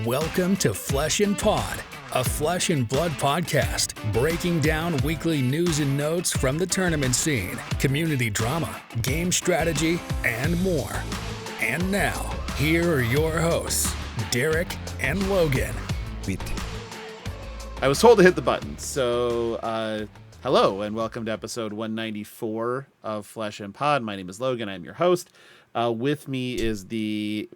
Welcome to Flesh and Pod, a Flesh and Blood podcast, breaking down weekly news and notes from the tournament scene, community drama, game strategy, and more. And now, here are your hosts, Darick and Logan. I was told to hit the button, so hello and welcome to episode 194 of Flesh and Pod. My name is Logan. I'm your host. With me is the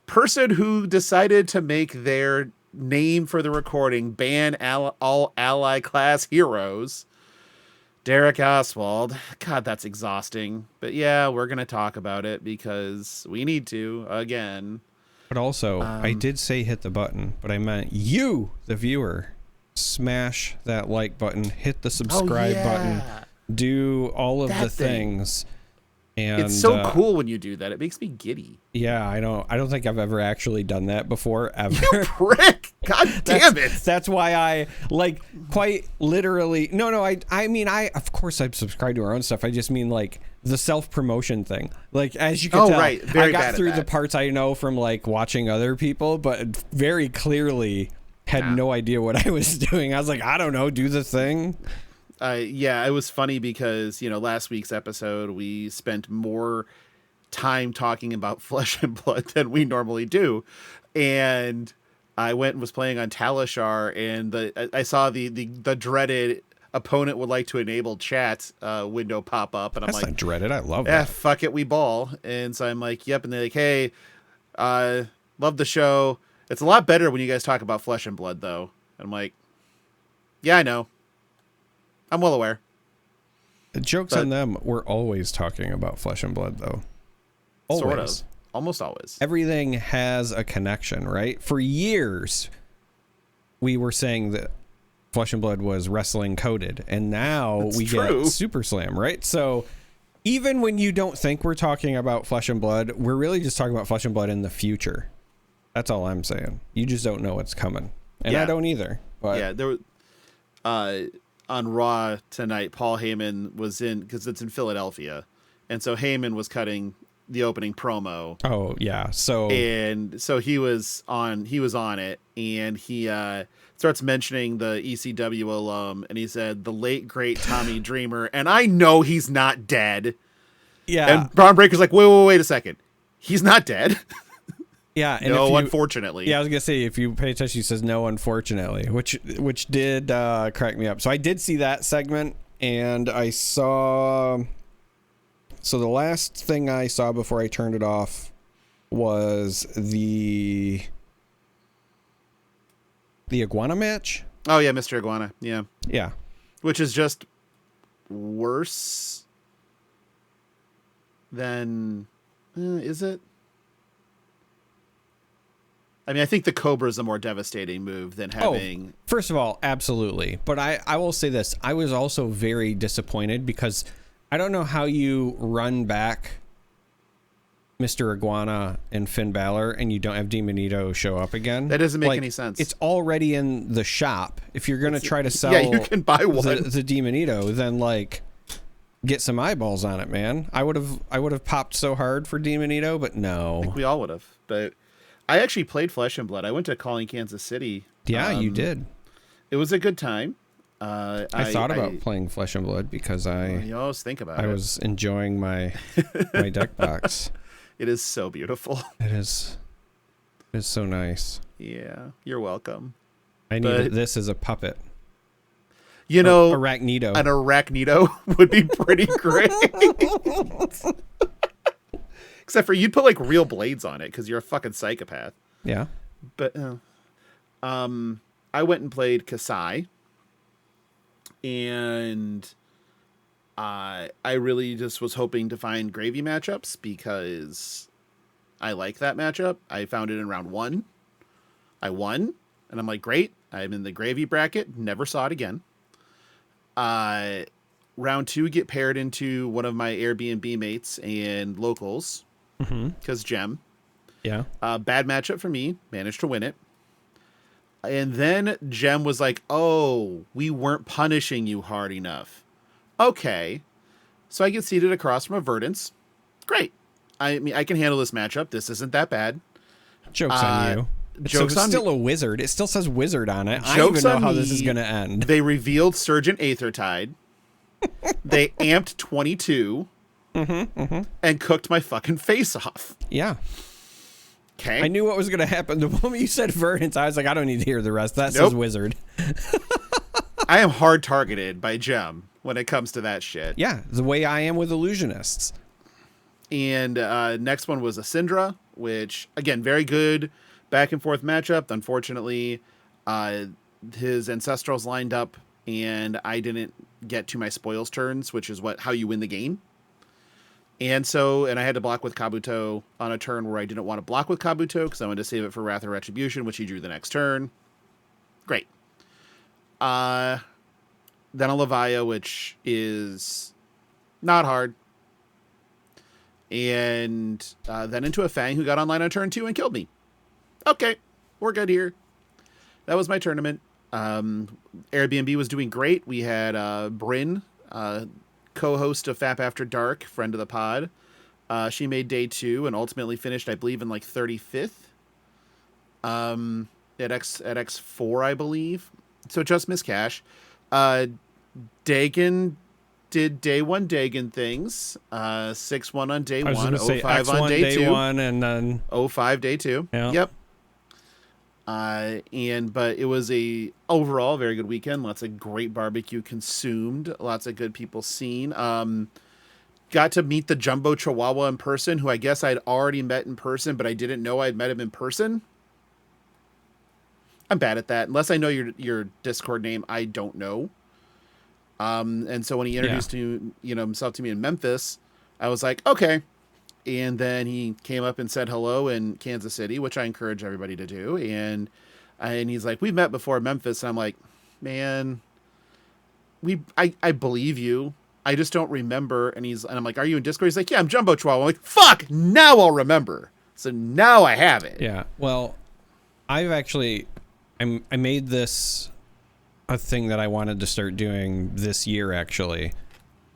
person who decided to make their name for the recording ban all ally class heroes, Darick Oswald. God, that's exhausting. But yeah, we're going to talk about it because we need to again. But also, I did say hit the button, but I meant you, the viewer. Smash that like button, hit the subscribe button, do all of the things. And it's so cool when you do that. It makes me giddy. Yeah, I don't think I've ever actually done that before, ever. You prick! God damn it! That's why I, like, quite literally... No, I mean, of course I've subscribed to our own stuff. I just mean, like, the self-promotion thing. Like, as you can tell, right. Very I got bad through at the that. parts I know from, like, watching other people, but very clearly had no idea what I was doing. I was like, I don't know, do the thing. Yeah, it was funny because, last week's episode, we spent more time talking about Flesh and Blood than we normally do. And I went and was playing on Talishar, and I saw the dreaded opponent would like to enable chat window pop up. And That's I'm like, not dreaded. I love yeah, that. fuck it, we ball. And so I'm like, yep. And they're like, hey, love the show. It's a lot better when you guys talk about Flesh and Blood, though. And I'm like, yeah, I know. I'm well aware. The joke's on them. We're always talking about Flesh and Blood, though. Always. Sort of. Almost always. Everything has a connection, right? For years, we were saying that Flesh and Blood was wrestling coded, and now we get Super Slam, right? So even when you don't think we're talking about Flesh and Blood, we're really just talking about Flesh and Blood in the future. That's all I'm saying. You just don't know what's coming. And I don't either. But yeah, there was... on Raw tonight, Paul Heyman was in, because it's in Philadelphia, and so Heyman was cutting the opening promo. Oh yeah, so he was on it, and he starts mentioning the ECW alum, and he said the late great Tommy Dreamer, and I know he's not dead. Yeah, and Braun Breaker's like, wait a second, he's not dead. Yeah, and no, unfortunately. Yeah, I was gonna say, if you pay attention, he says no, unfortunately, which did crack me up. So I did see that segment, and I saw. So the last thing I saw before I turned it off was the iguana match. Oh yeah, Mr. Iguana. Yeah, which is just worse than is it? I mean, I think the Cobra is a more devastating move than having... Oh, first of all, absolutely. But I will say this. I was also very disappointed because I don't know how you run back Mr. Iguana and Finn Balor and you don't have Demonito show up again. That doesn't make any sense. It's already in the shop. If you're going to try to sell you can buy one. the Demonito, then, get some eyeballs on it, man. I would have popped so hard for Demonito, but no. I think we all would have, but... I actually played Flesh and Blood. I went to Calling Kansas City. Yeah, you did. It was a good time. I thought about playing Flesh and Blood because you always think about it. I was enjoying my deck box. It is so beautiful. It is so nice. Yeah, you're welcome. I need this as a puppet. Arachnito. An Arachnito would be pretty great. Except for you'd put real blades on it because you're a fucking psychopath. Yeah. But I went and played Kasai, and I really just was hoping to find gravy matchups because I like that matchup. I found it in round 1. I won, and I'm like, great. I'm in the gravy bracket. Never saw it again. Round 2 get paired into one of my Airbnb mates and locals. Because Gem. Yeah. Bad matchup for me. Managed to win it. And then Gem was like, oh, we weren't punishing you hard enough. Okay. So I get seated across from a Verdance. Great. I mean, I can handle this matchup. This isn't that bad. Joke's on you. Joke's on still a wizard. It still says wizard on it. I don't Joke's even know on how me. this is going to end. They revealed Surgeon Aethertide. They amped 22 and cooked my fucking face off. Yeah. Okay. I knew what was going to happen. The moment you said Verdant, I was like, I don't need to hear the rest. That says wizard. I am hard targeted by Gem when it comes to that shit. Yeah, the way I am with illusionists. And next one was a Syndra, which, again, very good back and forth matchup. Unfortunately, his Ancestrals lined up, and I didn't get to my spoils turns, which is how you win the game. And I had to block with Kabuto on a turn where I didn't want to block with Kabuto because I wanted to save it for Wrath of Retribution, which he drew the next turn. Great. Then a Levia, which is not hard. And then into a Fang who got online on turn 2 and killed me. Okay, we're good here. That was my tournament. Airbnb was doing great. We had Bryn, co-host of FAP After Dark, friend of the pod. She made day 2 and ultimately finished, I believe, in like 35th at X4, I believe. So just missed cash. Dagon did day 1 Dagon things. 6-1 on day 1, 0-5 on day 2. 1 and then 0-5 day 2. Yeah. Yep. But it was a overall very good weekend. Lots of great barbecue consumed. Lots of good people seen. Got to meet the Jumbo Chihuahua in person, who I guess I'd already met in person, but I didn't know I'd met him in person. I'm bad at that. Unless I know your Discord name, I don't know. And so when he introduced himself to me in Memphis, I was like, okay. And then he came up and said hello in Kansas City, which I encourage everybody to do. And he's like, we've met before in Memphis. And I'm like, man, I believe you. I just don't remember. And I'm like, are you in Discord? He's like, yeah, I'm Jumbo Chihuahua. I'm like, fuck, now I'll remember. So now I have it. Yeah. Well, I made this a thing that I wanted to start doing this year, actually,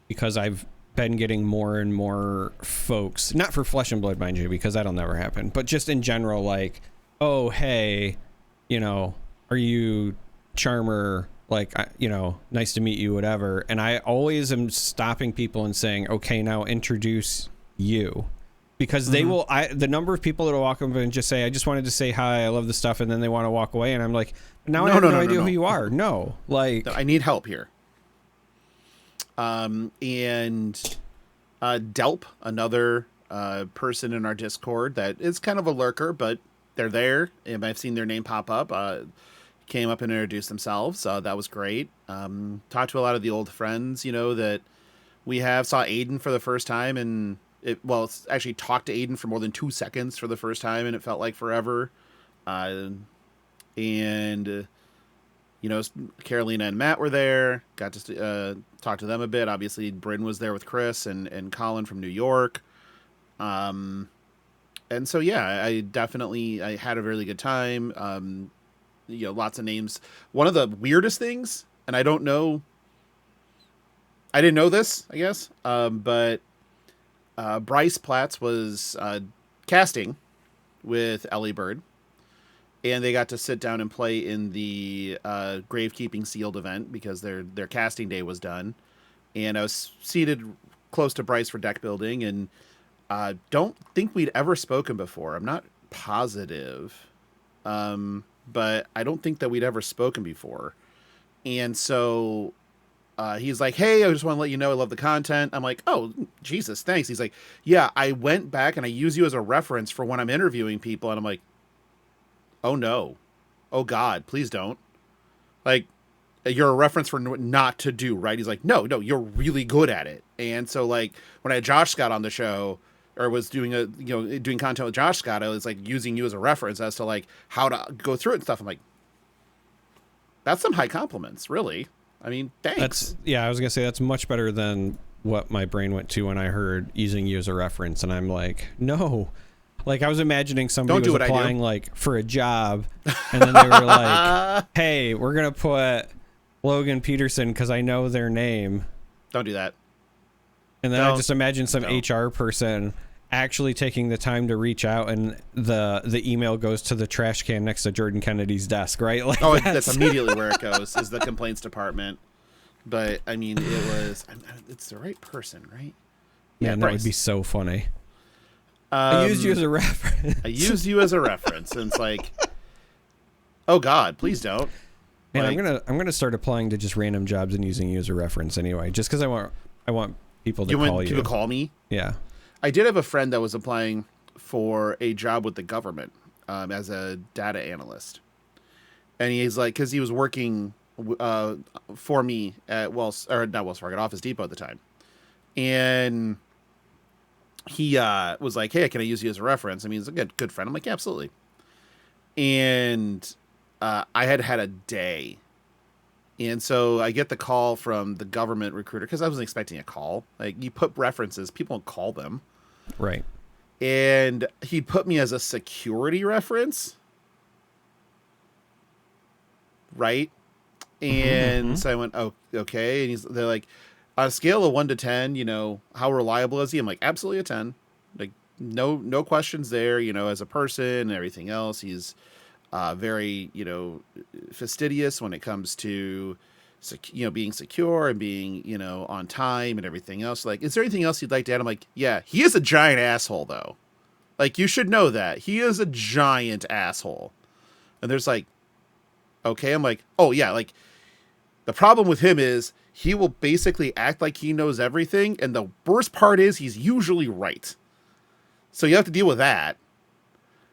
because I've been getting more and more folks, not for Flesh and Blood, mind you, because that'll never happen, but just in general, like, oh, hey, are you Charmer? Like, nice to meet you, whatever. And I always am stopping people and saying, okay, now introduce you. Because they will, the number of people that will walk up and just say, I just wanted to say hi, I love the stuff, and then they want to walk away, and I'm like, I have no idea who you are. No, like, I need help here. And Delp, another person in our Discord that is kind of a lurker, but they're there, and I've seen their name pop up. Came up and introduced themselves. That was great. Talked to a lot of the old friends, that we have. Saw Aiden for the first time, and it's actually talked to Aiden for more than 2 seconds for the first time, and it felt like forever. Carolina and Matt were there. Got to talk to them a bit. Obviously, Bryn was there with Chris and Colin from New York. And so, yeah, I had a really good time. Lots of names. One of the weirdest things, and I didn't know this, I guess, but Bryce Platts was casting with Ellie Bird, and they got to sit down and play in the Gravekeeping Sealed event because their casting day was done. And I was seated close to Bryce for deck building, and don't think we'd ever spoken before. I'm not positive, but I don't think that we'd ever spoken before. And so he's like, hey, I just want to let you know I love the content. I'm like, oh, Jesus, thanks. He's like, yeah, I went back and I use you as a reference for when I'm interviewing people. And I'm like, oh, no. Oh, God, please don't. Like, you're a reference for not to do, right? He's like, no, you're really good at it. And so, like, when I had Josh Scott on the show, or was doing doing content with Josh Scott, I was like using you as a reference as to like how to go through it and stuff. I'm like, that's some high compliments, really. I mean, thanks. I was gonna say that's much better than what my brain went to when I heard using you as a reference, and I'm like, no. Like, I was imagining somebody was applying like for a job, and then they were like, hey, we're gonna put Logan Peterson because I know their name. Don't do that. And then I just imagine some HR person actually taking the time to reach out, and the email goes to the trash can next to Jordan Kennedy's desk, right? Like that's immediately where it goes, is the complaints department. But I mean, it's the right person, right? Man, that would be so funny. I used you as a reference. I used you as a reference, and it's like, oh God, please don't. Man, I'm gonna start applying to just random jobs and using you as a reference anyway, just because I want people to call you. People to call me? Yeah. I did have a friend that was applying for a job with the government as a data analyst, and he's like, because he was working for me at not Wells Fargo, at Office Depot at the time, and he was like, hey, can I use you as a reference? I mean, he's a good friend. I'm like, yeah, absolutely. And I had a day. And so I get the call from the government recruiter, because I wasn't expecting a call. Like, you put references, people don't call them. Right. And he put me as a security reference. Right. And so I went, oh, okay. And they're like, on a scale of 1 to 10, how reliable is he? I'm like, absolutely a 10. Like, no questions there, as a person and everything else. He's very, fastidious when it comes to, being secure and being, on time and everything else. Like, is there anything else you'd like to add? I'm like, yeah, he is a giant asshole, though. Like, you should know that. He is a giant asshole. And there's like, okay. I'm like, oh, yeah, like, the problem with him is he will basically act like he knows everything. And the worst part is he's usually right. So you have to deal with that.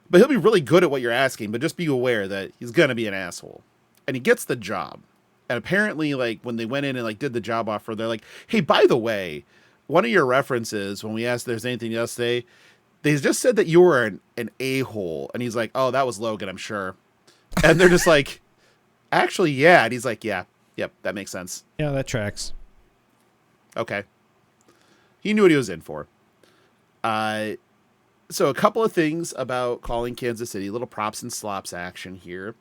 But he'll be really good at what you're asking. But just be aware that he's going to be an asshole. And he gets the job. And apparently, like, when they went in and, like, did the job offer, they're like, hey, by the way, one of your references, when we asked if there's anything else they just said that you were an a-hole. And he's like, oh, that was Logan, I'm sure. And they're just like, actually, yeah. And he's like, yeah. Yep, that makes sense. Yeah, that tracks. Okay. He knew what he was in for. So a couple of things about calling Kansas City, little props and slops action here.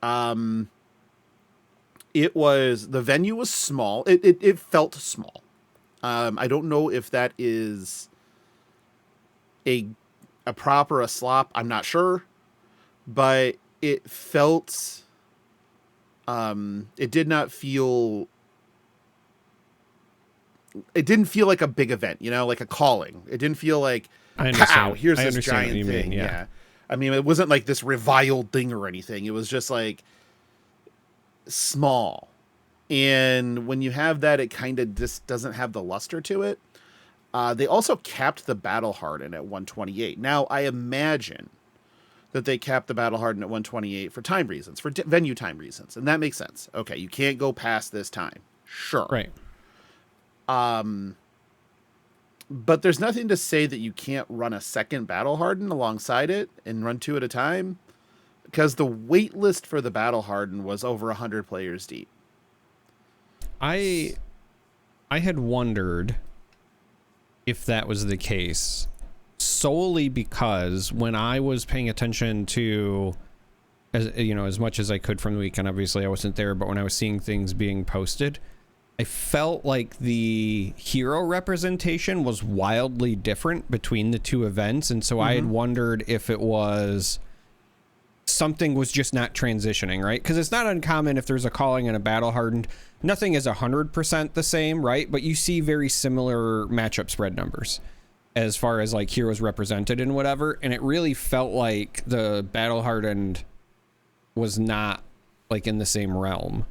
The venue was small. It felt small. I don't know if that is a prop or a slop. I'm not sure, but it felt, it didn't feel like a big event, like a calling. It didn't feel like, pow, here's this giant thing. Yeah. I mean, it wasn't like this reviled thing or anything. It was just like small. And when you have that, it kind of just doesn't have the luster to it. They also capped the battle harden at 128. Now, I imagine that they capped the battle harden at 128 for time reasons, for venue time reasons. And that makes sense. Okay, you can't go past this time. Sure. Right. But there's nothing to say that you can't run a second battle harden alongside it and run 2 at a time, because the wait list for the battle harden was over 100 players deep. I had wondered if that was the case, solely because when I was paying attention to, as much as I could from the weekend, obviously I wasn't there, but when I was seeing things being posted, I felt like the hero representation was wildly different between the two events. And so I had wondered if it was something was just not transitioning, right? Because it's not uncommon if there's a calling and a battle hardened. Nothing is 100% the same, right? But you see very similar matchup spread numbers as far as like heroes represented and whatever. And it really felt like the battle hardened was not like in the same realm.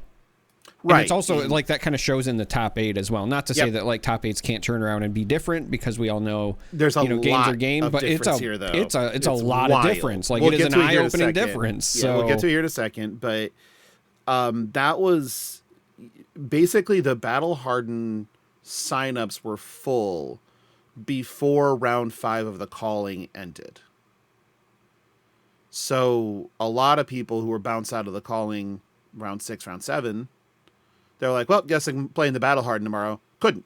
Right. And it's also like that kind of shows in the top 8 as well. Not to say that like top 8s can't turn around and be different, because we all know there's a lot games are games, but it's a lot of difference. Like, it is an eye-opening difference. Yeah, so we'll get to it here in a second, but that was basically the battle hardened signups were full before round 5 of the calling ended. So a lot of people who were bounced out of the calling round 6, round 7, they're like, well, guess I'm playing the battle hardened tomorrow. Couldn't.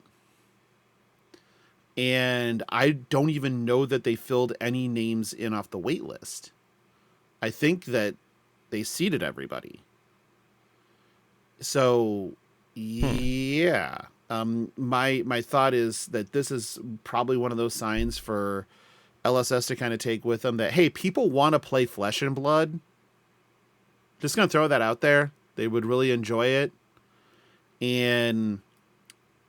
And I don't even know that they filled any names in off the wait list. I think that they seated everybody. So, yeah. My thought is that this is probably one of those signs for LSS to kind of take with them that, hey, people want to play Flesh and Blood. Just going to throw that out there. They would really enjoy it. And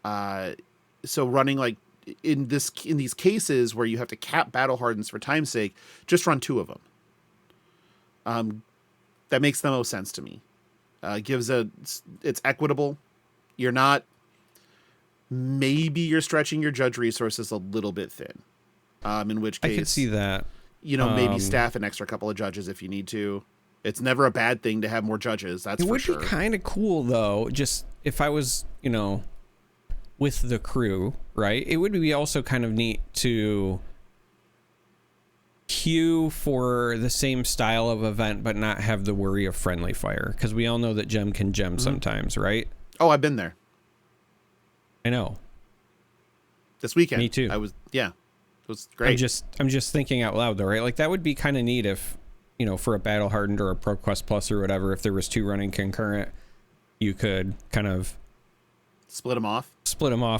so running like in these cases where you have to cap battle hardens for time's sake, just run 2 of them. That makes the most sense to me. It's equitable. Maybe you're stretching your judge resources a little bit thin. In which case I could see that. Maybe staff an extra couple of judges if you need to. It's never a bad thing to have more judges. That's for sure. It would be kind of cool though. Just if I was, with the crew, right? It would be also kind of neat to queue for the same style of event, but not have the worry of friendly fire. Because we all know that gem can gem sometimes, right? Oh, I've been there. I know. This weekend. Me too. It was great. I'm just thinking out loud though, right? Like that would be kind of neat if, for a battle hardened or a ProQuest Plus or whatever, if there was 2 running concurrent, you could kind of split them off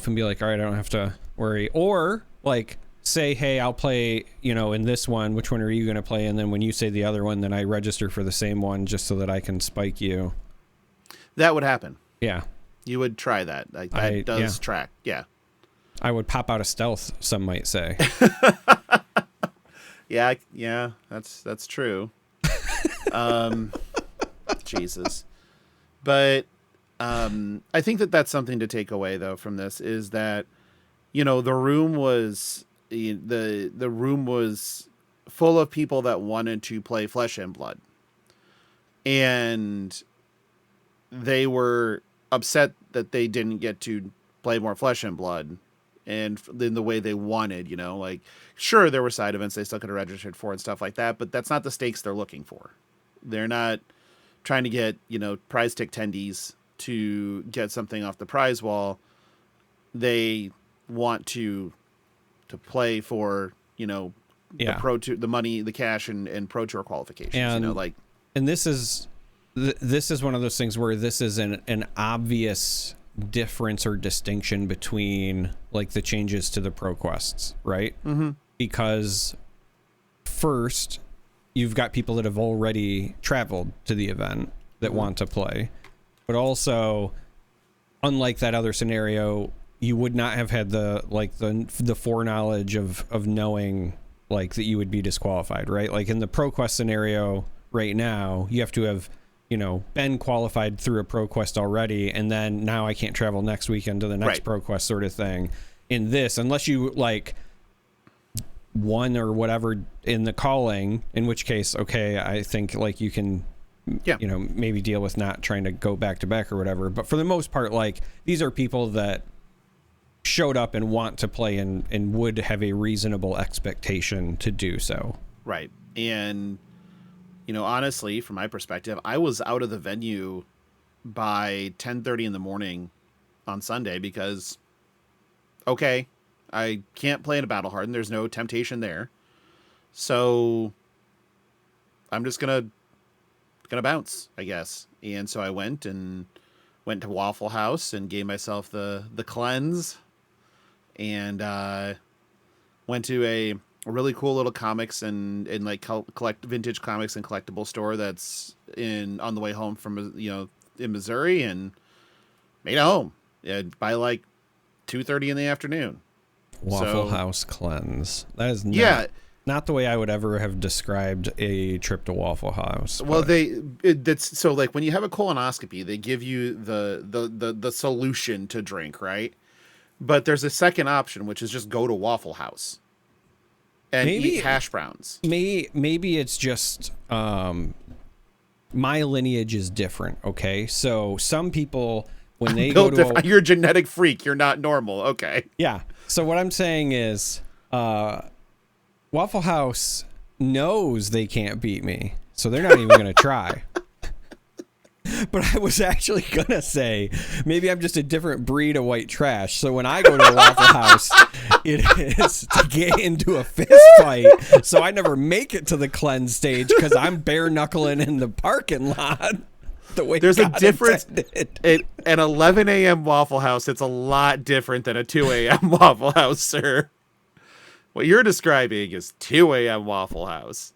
and be like, all right, I don't have to worry. Or like say, hey, I'll play, in this one, which one are you going to play? And then when you say the other one, then I register for the same one just so that I can spike you. That would happen. Yeah. You would try that. Like that does track. Yeah. I would pop out of stealth, some might say. Yeah, that's true. Jesus. But I think that's something to take away though from this is that the room was full of people that wanted to play Flesh and Blood. And they were upset that they didn't get to play more Flesh and Blood and in the way they wanted, like sure there were side events they still could have registered for and stuff like that, but that's not the stakes they're looking for. They're not trying to get, prize tick tendies to get something off the prize wall. They want to play for, the money, the cash and Pro Tour qualifications, and this is one of those things where this is an obvious difference or distinction between like the changes to the pro quests, right? Mm-hmm. Because first you've got people that have already traveled to the event that want to play, but also unlike that other scenario, you would not have had the foreknowledge of knowing like that you would be disqualified, right? Like in the pro quest scenario right now, you have to have been qualified through a pro quest already, and then now I can't travel next weekend to the next pro quest sort of thing. In this, unless you like won or whatever in the calling, in which case, okay, I think like you can, maybe deal with not trying to go back to back or whatever. But for the most part, like these are people that showed up and want to play and would have a reasonable expectation to do so. Right. And honestly, from my perspective, I was out of the venue by 10:30 in the morning on Sunday because, okay, I can't play in a battle hardened. There's no temptation there. So I'm just gonna bounce, I guess. And so I went to Waffle House and gave myself the cleanse and went to a really cool little comics and like collect vintage comics and collectible store that's on the way home from in Missouri, and made it home by like 2:30 in the afternoon. Waffle House cleanse. That is not the way I would ever have described a trip to Waffle House. Well, that's so like when you have a colonoscopy, they give you the solution to drink, right? But there's a second option, which is just go to Waffle House and eat hash browns. Maybe it's just my lineage is different. Okay, so some people when they go to you're a genetic freak. You're not normal. Okay. Yeah. So what I'm saying is, Waffle House knows they can't beat me, so they're not even going to try. But I was actually going to say, maybe I'm just a different breed of white trash. So when I go to a Waffle House, it is to get into a fist fight. So I never make it to the cleanse stage because I'm bare knuckling in the parking lot. The way there's God a difference. intended. An 11 a.m. Waffle House, it's a lot different than a 2 a.m. Waffle House, sir. What you're describing is 2 a.m. Waffle House.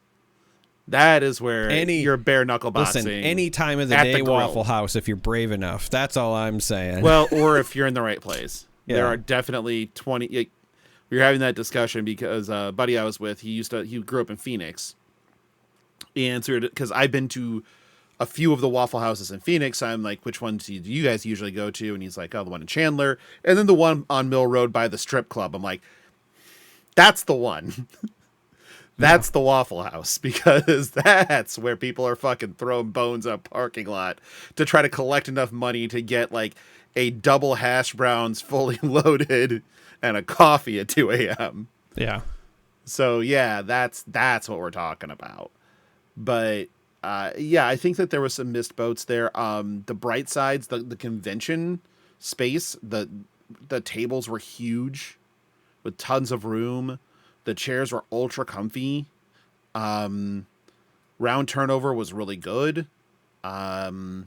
That is where you're bare knuckle boxing. Listen, any time of the day Waffle House if you're brave enough. That's all I'm saying. Well, or if you're in the right place. Yeah. There are definitely 20. We were having that discussion because a buddy I was with, he grew up in Phoenix. And so, because I've been to a few of the Waffle Houses in Phoenix, I'm like, which ones do you guys usually go to? And he's like, oh, the one in Chandler. And then the one on Mill Road by the strip club. I'm like, that's the one. That's the Waffle House, because that's where people are fucking throwing bones up parking lot to try to collect enough money to get like a double hash browns fully loaded and a coffee at 2 a.m. Yeah. So yeah, that's what we're talking about. But yeah, I think that there was some missed boats there. The bright sides, the convention space, the tables were huge with tons of room. The chairs were ultra comfy. Round turnover was really good. The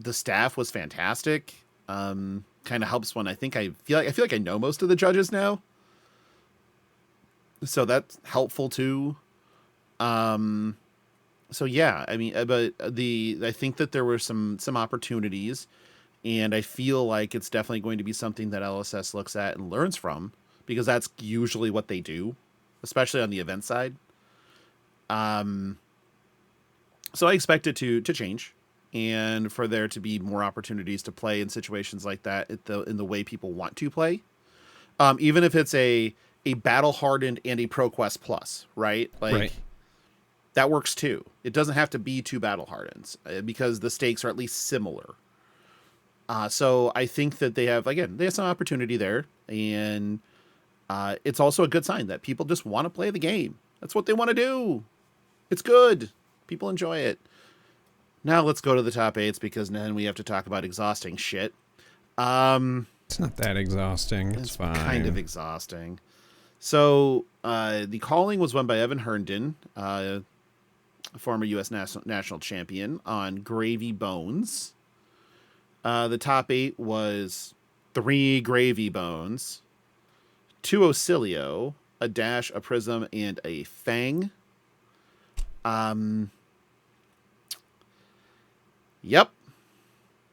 staff was fantastic. Kind of helps when I feel like I know most of the judges now. So that's helpful too. So yeah, I mean, but I think that there were some opportunities, and I feel like it's definitely going to be something that LSS looks at and learns from, because that's usually what they do, especially on the event side. So I expect it to change, and for there to be more opportunities to play in situations like that in the way people want to play. Even if it's a battle hardened and a ProQuest Plus, right? Like, right. That works too. It doesn't have to be 2 battle hardens, because the stakes are at least similar. So I think that they have some opportunity there, and it's also a good sign that people just want to play the game. That's what they want to do. It's good. People enjoy it. Now let's go to the top 8s, because then we have to talk about exhausting shit. It's not that exhausting. It's fine. Kind of exhausting. So the calling was won by Evan Herndon, former U.S. national champion, on Gravy Bones. The top 8 was 3 Gravy Bones, 2 Ocilio, a Dash, a Prism, and a Fang. Yep.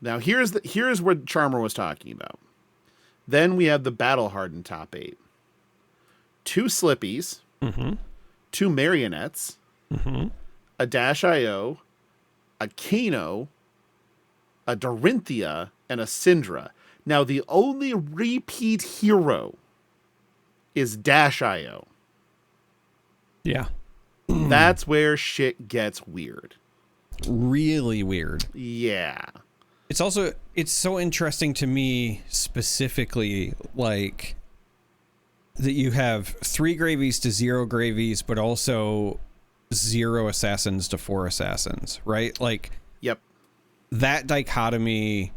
Now here's what Charmer was talking about. Then we have the Battle Hardened top 8. 2 Slippies, 2 Marionettes, a Dash IO, a Kano, a Dorinthia, and a Syndra. Now the only repeat hero is Dash IO. Yeah. That's where shit gets weird. Really weird. Yeah. It's so interesting to me specifically, like, that you have 3 gravies to 0 gravies, but also 0 assassins to 4 assassins, right? Like, yep. That dichotomy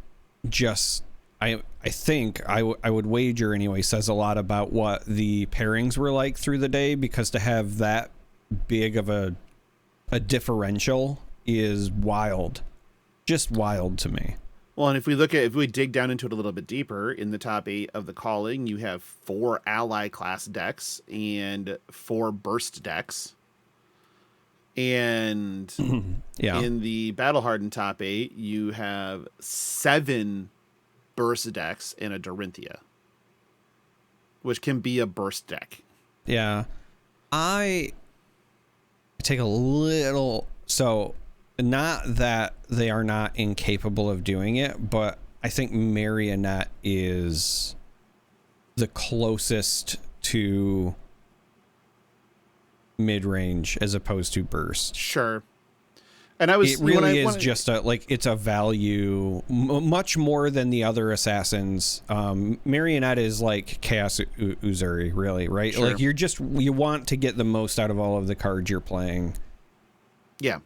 just, I think, I would wager anyway, says a lot about what the pairings were like through the day, because to have that big of a differential is wild. Just wild to me. Well, and if we dig down into it a little bit deeper, in the top 8 of the calling, you have 4 ally class decks and 4 burst decks. And in the battle hardened top 8, you have 7 burst decks and a Dorinthia, which can be a burst deck. Yeah. I take a little, so not that they are not incapable of doing it, but I think Marionette is the closest to mid-range as opposed to burst. Sure. And it really is just it's a value much more than the other assassins. Marionette is like Chaos Uzuri, really, right? Sure. Like you want to get the most out of all of the cards you're playing. Yeah.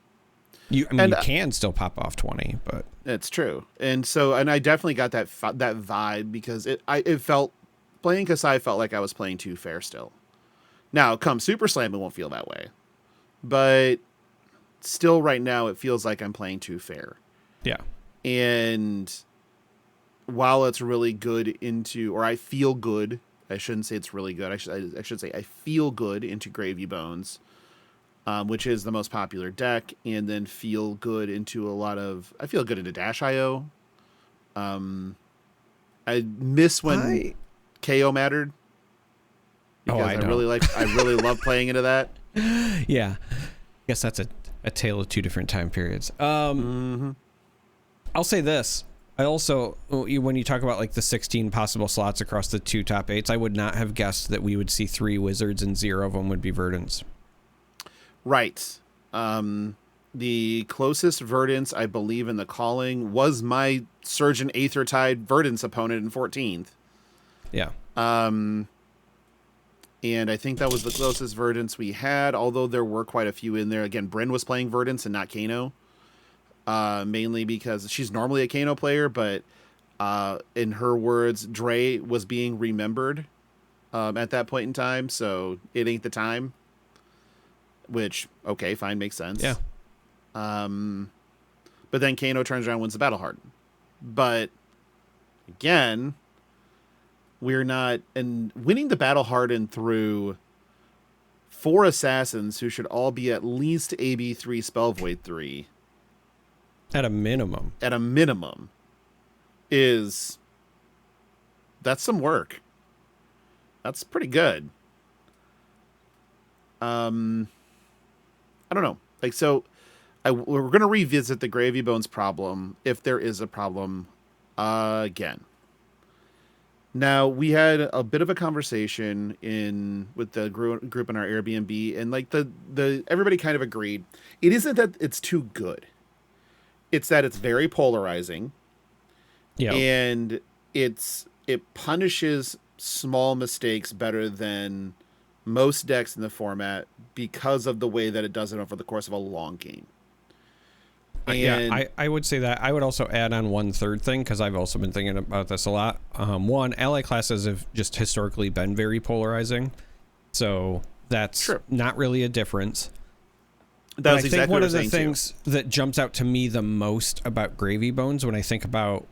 You can still pop off 20, but it's true. And I definitely got that vibe, because it felt, playing Kasai felt like I was playing too fair still. Now, come Super Slam, it won't feel that way, but still right now it feels like I'm playing too fair. Yeah. And while it's really good or I feel good, I shouldn't say it's really good. I should say I feel good into Gravy Bones, which is the most popular deck, and then feel good into I feel good into Dash.io. I miss when KO mattered. Because I really love playing into that. Yeah. I guess that's a tale of two different time periods. I'll say this. I also, when you talk about like the 16 possible slots across the 2 top 8s, I would not have guessed that we would see 3 wizards and 0 of them would be Verdants. Right. The closest Verdants, I believe, in the calling was my Surgeon Aethertide Verdants opponent in 14th. Yeah. And I think that was the closest Verdants we had, although there were quite a few in there. Again, Bryn was playing Verdants and not Kano. Mainly because she's normally a Kano player, but in her words, Dre was being remembered at that point in time, so it ain't the time. Which, okay, fine, makes sense. Yeah. But then Kano turns around and wins the Battle Hardened. But again, we're not... And winning the Battle Hardened through 4 assassins who should all be at least AB3 Spell Void 3... At a minimum. That's some work. That's pretty good. I don't know. Like, so we're going to revisit the Gravy Bones problem, if there is a problem, again. Now, we had a bit of a conversation with the group in our Airbnb, and like the everybody kind of agreed. It isn't that it's too good. It's that it's very polarizing. Yeah. And it punishes small mistakes better than most decks in the format because of the way that it does it over the course of a long game. And I would say that. I would also add on one third thing, because I've also been thinking about this a lot. One, ally classes have just historically been very polarizing. So that's not really a difference. I think one of the things that jumps out to me the most about Gravy Bones when I think about,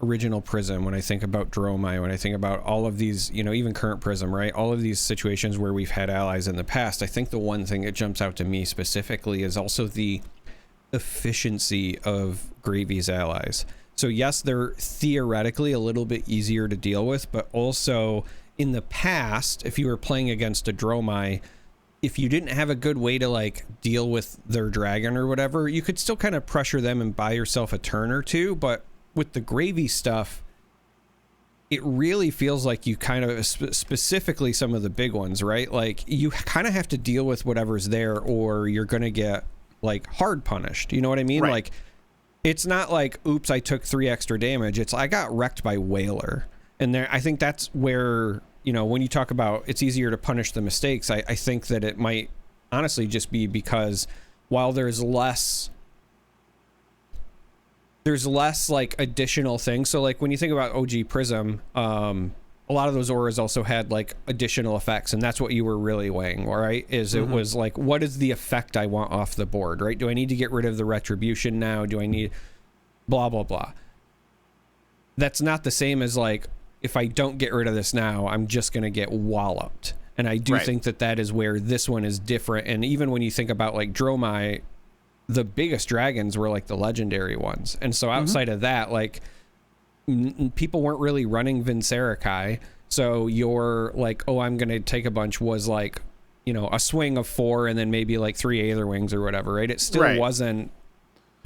original Prism, when I think about Dromai, when I think about all of these, even current Prism, right? All of these situations where we've had allies in the past, I think the one thing that jumps out to me specifically is also the efficiency of Gravy's allies. So yes, they're theoretically a little bit easier to deal with, but also in the past, if you were playing against a Dromai, if you didn't have a good way to like deal with their dragon or whatever, you could still kind of pressure them and buy yourself a turn or two. But with the Gravy stuff, it really feels like you kind of, specifically some of the big ones, right? Like you kind of have to deal with whatever's there, or you're going to get like hard punished. You know what I mean? Right. Like it's not like, oops, I took 3 extra damage. It's I got wrecked by Whaler. And there, I think that's where, when you talk about it's easier to punish the mistakes, I think that it might honestly just be because while there's less like additional things. So like when you think about OG Prism, a lot of those auras also had like additional effects, and that's what you were really weighing, right? It was like, what is the effect I want off the board, right? Do I need to get rid of the retribution now? Do I need blah, blah, blah? That's not the same as like, if I don't get rid of this now, I'm just going to get walloped. And I do think that is where this one is different. And even when you think about like Dromai, the biggest dragons were like the legendary ones. And so outside of that, like people weren't really running Vincerikai. So your like, oh, I'm going to take a bunch was like, a swing of 4 and then maybe like 3 Aether Wings or whatever, right? It still wasn't,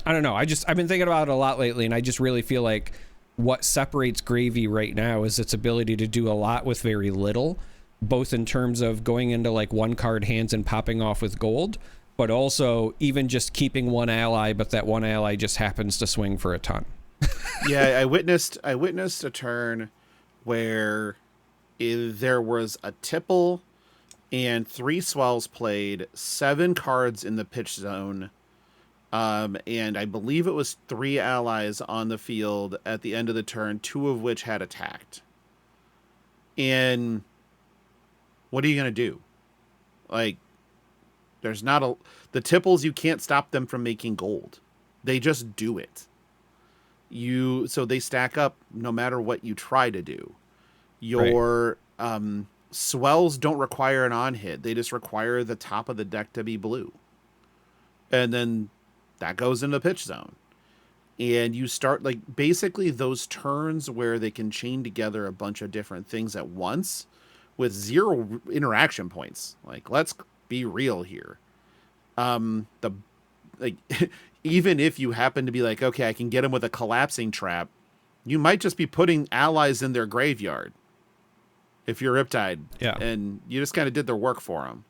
I don't know. I've been thinking about it a lot lately, and I just really feel like what separates Gravy right now is its ability to do a lot with very little, both in terms of going into like 1 card hands and popping off with gold, but also even just keeping 1 ally, but that 1 ally just happens to swing for a ton. Yeah, I witnessed a turn where there was a tipple and 3 swells played, 7 cards in the pitch zone, and I believe it was 3 allies on the field at the end of the turn, 2 of which had attacked. And what are you going to do? Like, There's not the tipples, you can't stop them from making gold. They just do it. So they stack up no matter what you try to do. Your swells don't require an on hit. They just require the top of the deck to be blue. And then that goes into pitch zone. And you start like basically those turns where they can chain together a bunch of different things at once with 0 interaction points. Like, let's be real here. Even if you happen to be like, okay, I can get them with a collapsing trap, you might just be putting allies in their graveyard if you're Riptide. Yeah. And you just kind of did their work for them.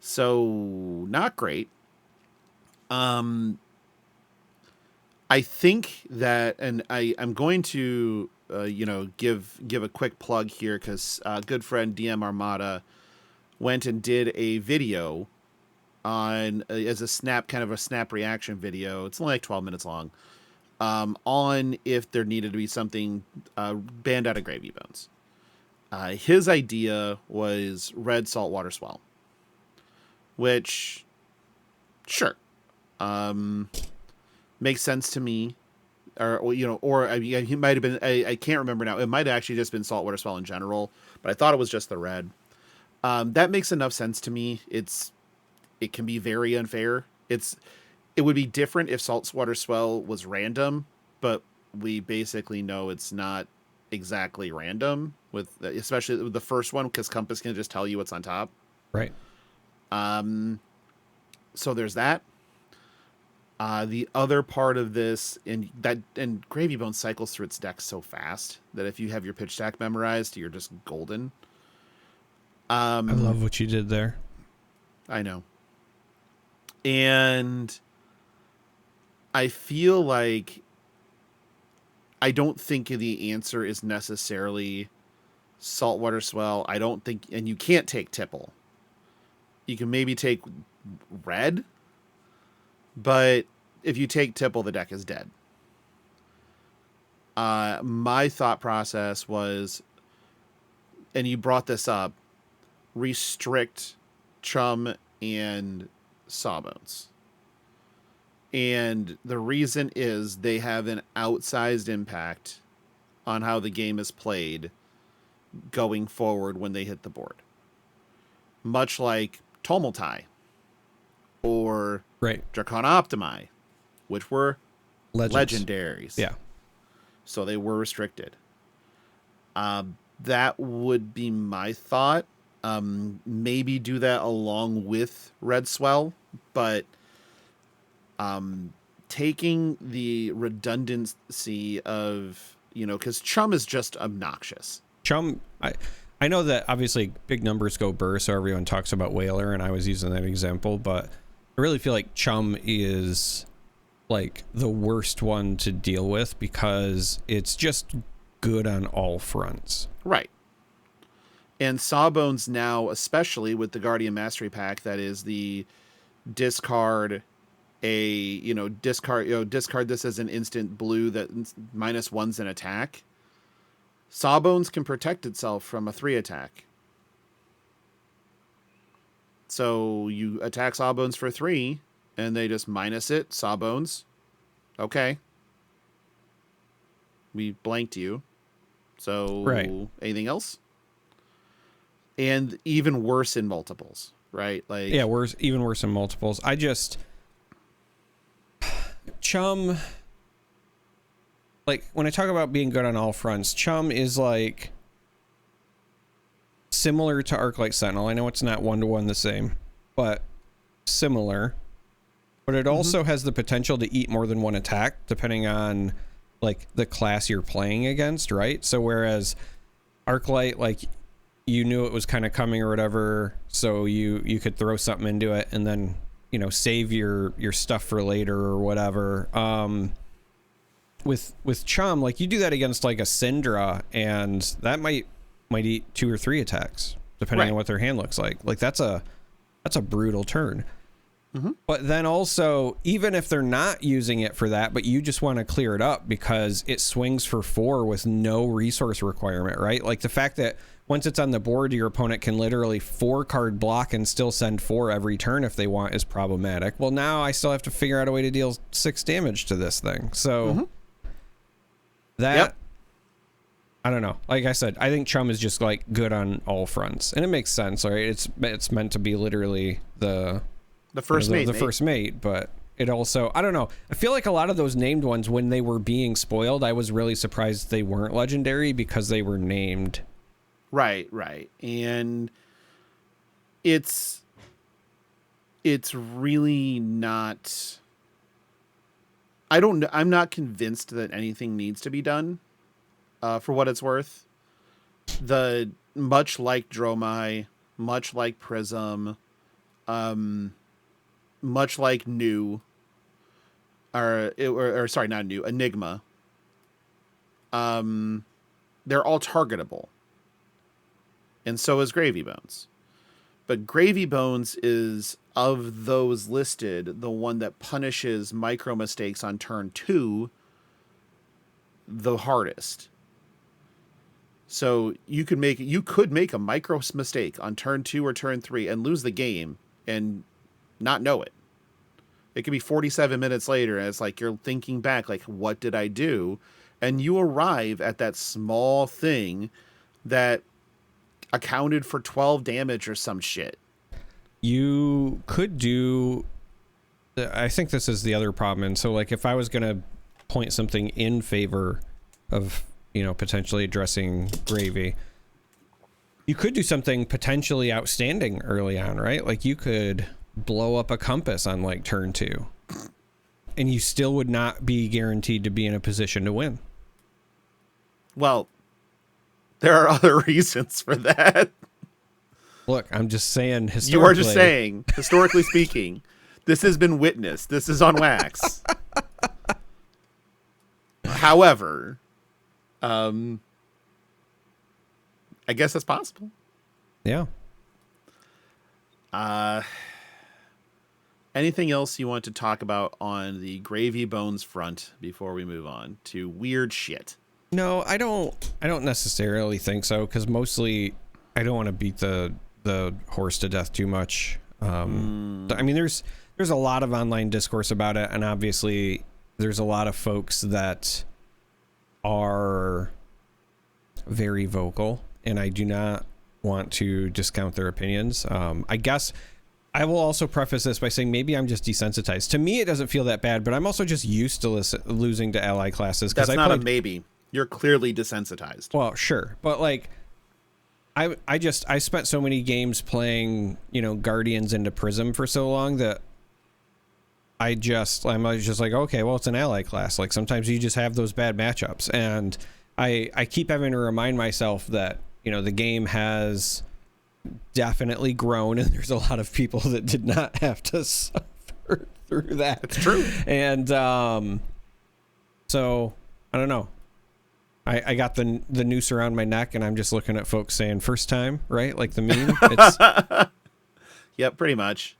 So, not great. I think that, and I'm going to, give a quick plug here because good friend DM Armada went and did a video on as a snap reaction video. It's only like 12 minutes long. On if there needed to be something banned out of Gravy Bones. His idea was red saltwater swell, which, sure, makes sense to me. He might have been, I can't remember now. It might have actually just been saltwater swell in general, but I thought it was just the red. That makes enough sense to me. It can be very unfair. It would be different if saltwater swell was random, but we basically know it's not exactly random especially with the first one, because Compass can just tell you what's on top. Right. So there's that. The other part of this, and Gravy Bone cycles through its deck so fast that if you have your pitch stack memorized, you're just golden. I love what you did there. I know. And I feel like I don't think the answer is necessarily saltwater swell. I don't think, and you can't take tipple. You can maybe take red, but if you take tipple, the deck is dead. My thought process was, and you brought this up, restrict Chum and Sawbones. And the reason is they have an outsized impact on how the game is played going forward when they hit the board. Much like Tumultai or Dracona Optimi, which were legendaries. Yeah. So they were restricted. That would be my thought. Maybe do that along with Red Swell, but taking the redundancy of, because Chum is just obnoxious. Chum, I know that obviously big numbers go burr, so everyone talks about Whaler, and I was using that example, but I really feel like Chum is like the worst one to deal with because it's just good on all fronts. Right. And Sawbones now, especially with the Guardian Mastery Pack, that is the discard this as an instant blue that -1's an attack. Sawbones can protect itself from a 3 attack. So you attack Sawbones for 3, and they just minus it. Sawbones. Okay. We blanked you. So anything else? And even worse in multiples, right? Like, yeah, even worse in multiples. Chum, like when I talk about being good on all fronts, Chum is like similar to Arclight Sentinel. I know it's not 1-to-1 the same, but similar. But it also has the potential to eat more than one attack, depending on like the class you're playing against, right? So whereas Arclight, like, you knew it was kind of coming or whatever, so you could throw something into it and then, save your stuff for later or whatever. With Chum, like, you do that against like a Syndra, and that might eat 2 or 3 attacks depending on what their hand looks like. Like, that's a brutal turn. But then also, even if they're not using it for that, but you just want to clear it up because it swings for 4 with no resource requirement, right? Like the fact that once it's on the board, your opponent can literally 4-card block and still send 4 every turn if they want is problematic. Well, now I still have to figure out a way to deal 6 damage to this thing. So that, I don't know. Like I said, I think Chum is just like good on all fronts, and it makes sense, right? It's meant to be literally the first mate, first mate, but it also, I don't know. I feel like a lot of those named ones, when they were being spoiled, I was really surprised they weren't legendary because they were named. Right. And it's really not, I'm not convinced that anything needs to be done, for what it's worth. Much like Dromai, much like Prism, much like New, or sorry, not New, Enigma. They're all targetable. And so is Gravy Bones. But Gravy Bones is, of those listed, the one that punishes micro mistakes on turn 2 the hardest. So you could make a micro mistake on turn 2 or turn 3 and lose the game and not know it. It could be 47 minutes later, and it's like you're thinking back, like, what did I do? And you arrive at that small thing that accounted for 12 damage or some shit. You could do, I think this is the other problem. And so, like, if I was going to point something in favor of, potentially addressing Gravy, you could do something potentially outstanding early on, right? Like, you could blow up a compass on like turn 2, and you still would not be guaranteed to be in a position to win. Well, there are other reasons for that. Look, I'm just saying, historically. You are just saying, historically speaking, this has been witnessed. This is on wax. However, I guess it's possible. Yeah. Anything else you want to talk about on the Gravy Bones front before we move on to weird shit? No, I don't necessarily think so, because mostly I don't want to beat the horse to death too much. I mean, there's a lot of online discourse about it, and obviously there's a lot of folks that are very vocal, and I do not want to discount their opinions. I guess I will also preface this by saying maybe I'm just desensitized. To me, it doesn't feel that bad, but I'm also just used to losing to ally classes. That's not a maybe. You're clearly desensitized. Well, sure. But like, I spent so many games playing, Guardians into Prism for so long that I'm just like, okay, well, it's an ally class. Like, sometimes you just have those bad matchups. And I keep having to remind myself that, the game has definitely grown, and there's a lot of people that did not have to suffer through that. It's true. And so I don't know. I got the noose around my neck, and I'm just looking at folks saying first time, right? Like the meme. It's Yep, pretty much.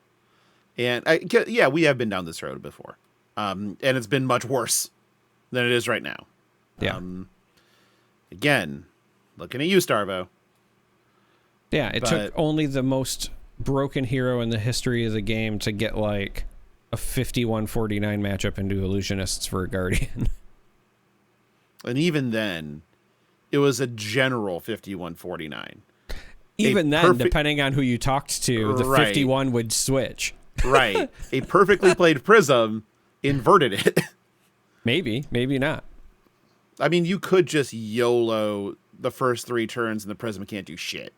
And we have been down this road before. And it's been much worse than it is right now. Yeah. Again, looking at you, Starvo. Yeah, it took only the most broken hero in the history of the game to get like a 51-49 matchup into Illusionists for a Guardian. And even then, it was a general 51-49. Even then, depending on who you talked to, the 51 would switch. Right. A perfectly played Prism inverted it. Maybe not. I mean, you could just YOLO the first 3 turns and the Prism can't do shit.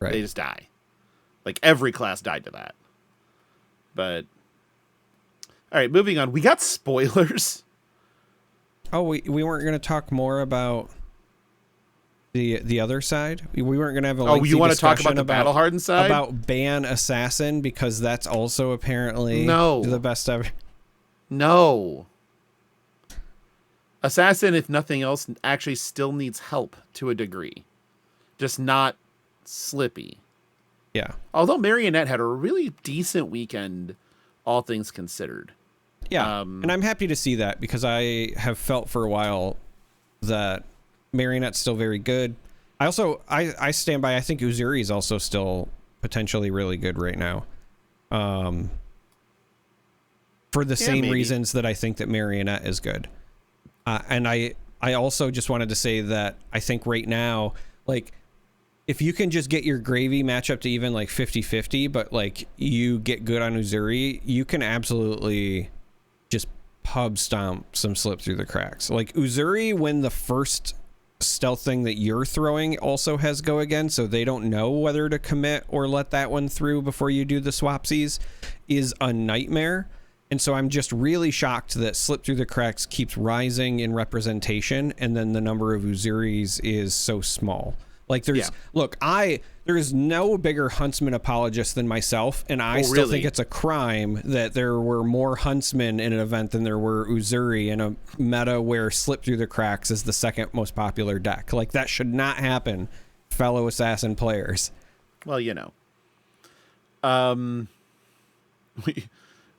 Right. They just die. Like, every class died to that. But, all right, moving on. We got spoilers. Oh, we weren't going to talk more about the other side? We weren't going to have a lengthy you want to talk discussion about the battle-hardened side? About ban Assassin, because that's also apparently the best ever. No. Assassin, if nothing else, actually still needs help to a degree. Just not Slippy. Yeah. Although Marionette had a really decent weekend, all things considered. Yeah, and I'm happy to see that, because I have felt for a while that Marionette's still very good. I stand by. I think Uzuri is also still potentially really good right now. For the same maybe. reasons that I think that Marionette is good. And I also just wanted to say that I think right now, like, if you can just get your gravy match up to even like 50-50, but like you get good on Uzuri, you can absolutely just pub stomp some slip through the cracks. Like Uzuri, when the first stealth thing that you're throwing also has go again, so they don't know whether to commit or let that one through before you do the swapsies, is a nightmare. And so I'm just really shocked that slip through the cracks keeps rising in representation, and then the number of Uzuris is so small. Like there is no bigger Huntsman apologist than myself, and I still think it's a crime that there were more Huntsmen in an event than there were Uzuri in a meta where Slip Through the Cracks is the second most popular deck. Like, that should not happen, fellow Assassin players. Well,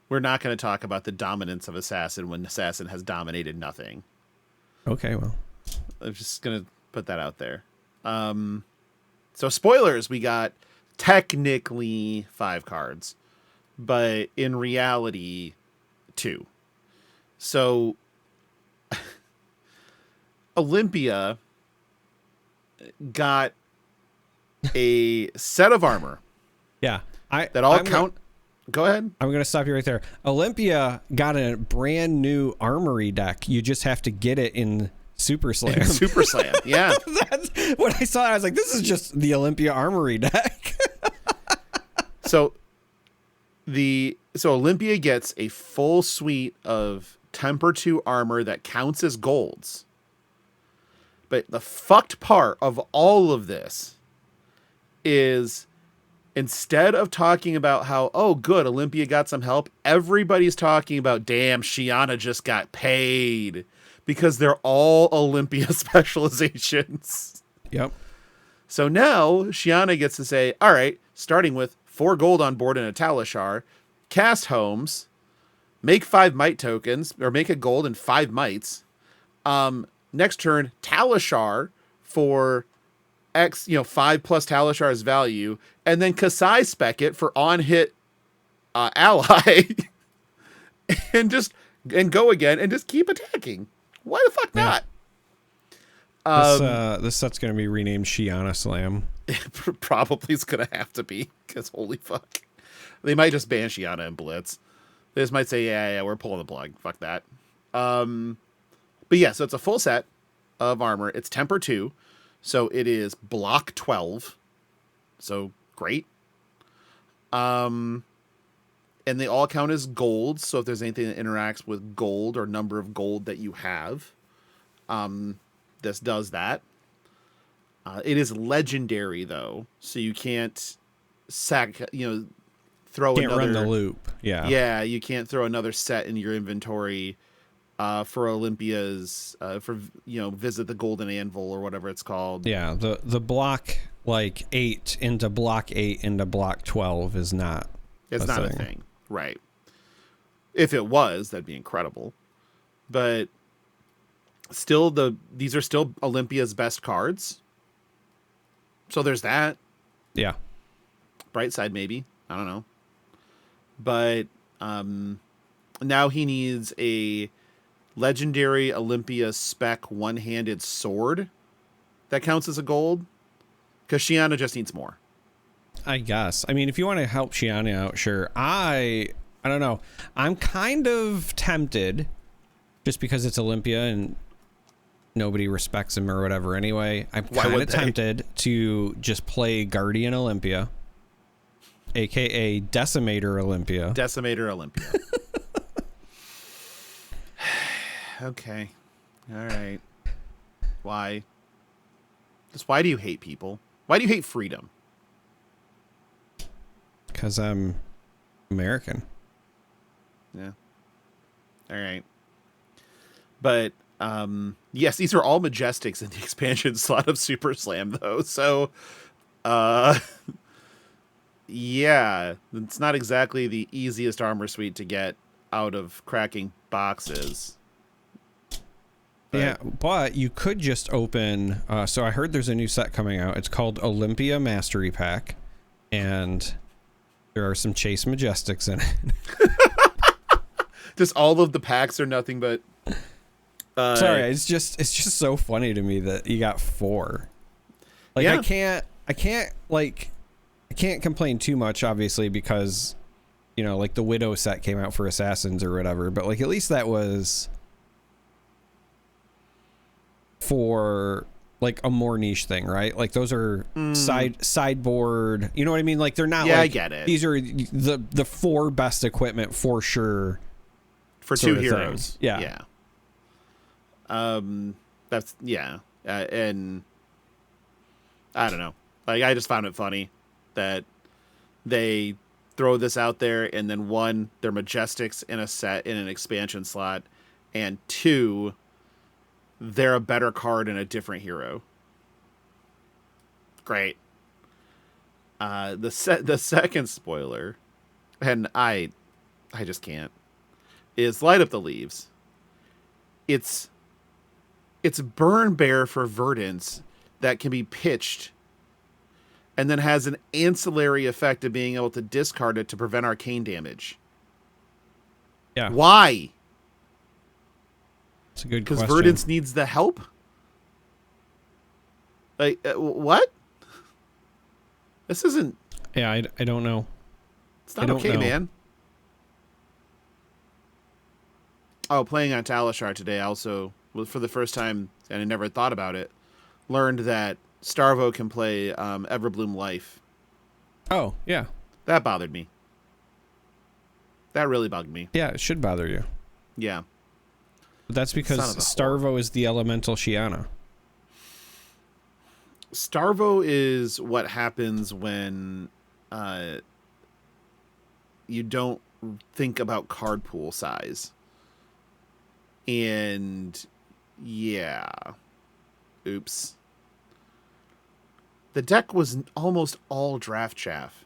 we're not going to talk about the dominance of Assassin when Assassin has dominated nothing. Okay, well. I'm just going to put that out there. So spoilers, we got technically 5 cards, but in reality 2. So Olympia got a set of armor. Yeah. Go ahead. I'm going to stop you right there. Olympia got a brand new armory deck. You just have to get it in Super Slam. Super Slam, yeah. That's when I saw it. I was like, this is just the Olympia armory deck. So Olympia gets a full suite of Temper 2 armor that counts as golds. But the fucked part of all of this is, instead of talking about how, oh, good, Olympia got some help, everybody's talking about, damn, Shiana just got paid. Because they're all Olympia specializations. Yep. So now Shiana gets to say, all right, starting with 4 gold on board and a Talishar, cast Homes, make 5 might tokens, or make a gold and 5 mites. Next turn, Talishar for X, 5 plus Talishar's value, and then Kasai spec it for on-hit ally, and go again, and just keep attacking. Why the fuck not? This set's going to be renamed Shiana Slam. Probably it's going to have to be, because holy fuck. They might just ban Shiana and Blitz. They just might say, yeah, we're pulling the plug. Fuck that. But yeah, so it's a full set of armor. It's Temper 2, so it is block 12. So great. And they all count as gold, so if there's anything that interacts with gold or number of gold that you have, this does that. It is legendary, though, so you can't throw can't another... run the loop, yeah. Yeah, you can't throw another set in your inventory for Olympia's, Visit the Golden Anvil or whatever it's called. Yeah, the block, 8 into block 8 into block 12 is not... It's not a thing. Right. If it was, that'd be incredible. But still, these are still Olympia's best cards. So there's that. Yeah. Bright side, maybe. I don't know. But now he needs a legendary Olympia spec one-handed sword that counts as a gold. Because Shiana just needs more. I guess. I mean, if you want to help Shiana out, sure. I don't know. I'm kind of tempted, just because it's Olympia and nobody respects him or whatever anyway. I'm kind of tempted to just play Guardian Olympia, a.k.a. Decimator Olympia. Decimator Olympia. Okay. All right. Why? Just why do you hate people? Why do you hate freedom? Because I'm American. Yeah. All right. But yes, these are all Majestics in the expansion slot of Super Slam, though. So, yeah, it's not exactly the easiest armor suite to get out of cracking boxes. Yeah, but you could just open. So I heard there's a new set coming out. It's called Olympia Mastery Pack, and there are some Chase Majestics in it. Just all of the packs are nothing but. Sorry, it's just so funny to me that you got 4. Like I can't complain too much, obviously, because like the Widow set came out for Assassins or whatever. But like at least that was for like a more niche thing, right? Like those are sideboard, you know what I mean? Like they're not I get it. These are the 4 best equipment for sure for 2 heroes. Yeah. That's and I don't know. Like I just found it funny that they throw this out there and then 1, they're Majestics in a set in an expansion slot, and 2, they're a better card in a different hero. Great. The second spoiler, and I just can't, is Light Up the Leaves. It's Burn Bear for Verdance that can be pitched and then has an ancillary effect of being able to discard it to prevent arcane damage. Yeah. Why? It's a good question. Because Verdance needs the help? Like, what? This isn't... Yeah, I don't know. It's not okay, man. Oh, playing on Talishar today, I also, for the first time, and I never thought about it, learned that Starvo can play Everbloom Life. Oh, yeah. That bothered me. That really bugged me. Yeah, it should bother you. Yeah. But that's because Starvo is the elemental Shiana. Starvo is what happens when you don't think about card pool size. And yeah. Oops. The deck was almost all Draft Chaff.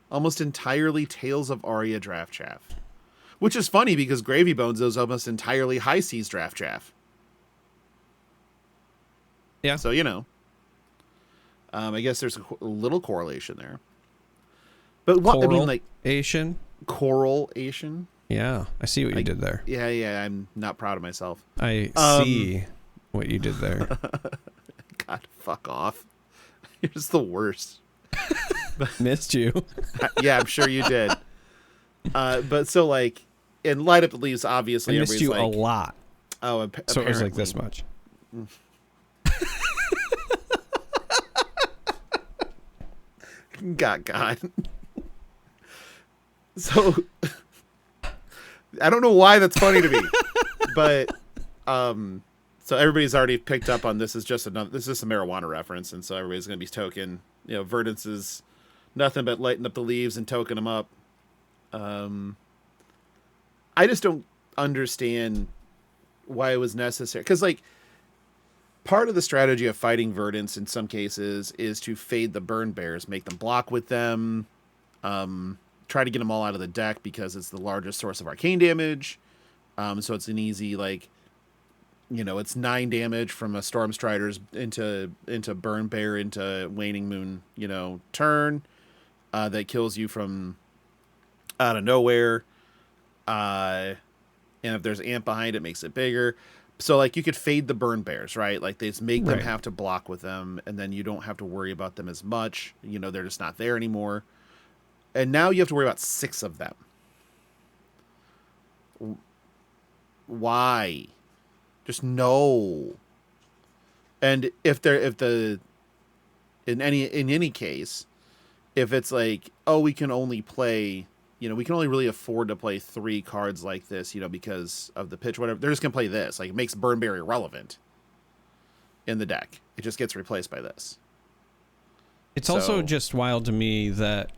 Almost entirely Tales of Aria Draft Chaff. Which is funny because Gravy Bones is almost entirely High Seas Draft Chaff. Yeah. So, I guess there's a little correlation there. But what I mean, like correlation. Yeah, I see what you did there. Yeah, I'm not proud of myself. I see what you did there. God, fuck off. You're just the worst. Missed you. Yeah, I'm sure you did. But so like, in Light Up the Leaves, obviously, I missed you like, a lot. Oh, so it was like this much. God. So I don't know why that's funny to me, but so everybody's already picked up on this is just a marijuana reference, and so everybody's gonna be token. Verdance is nothing but lighting up the leaves and token them up. I just don't understand why it was necessary, because like part of the strategy of fighting Verdance in some cases is to fade the burn bears, make them block with them, try to get them all out of the deck because it's the largest source of arcane damage. So it's an easy, like, it's 9 damage from a Storm Strider's into Burn Bear into Waning Moon, turn that kills you from out of nowhere. And if there's amp behind it, makes it bigger. So, like, you could fade the Burn Bears, right? Like, they just make them have to block with them, and then you don't have to worry about them as much. They're just not there anymore. And now you have to worry about 6 of them. Why? Just no. And in any case, if it's like, oh, we can only play, we can only really afford to play 3 cards like this, because of the pitch, whatever. They're just going to play this. Like, it makes Burn Bear irrelevant in the deck. It just gets replaced by this. It's also just wild to me that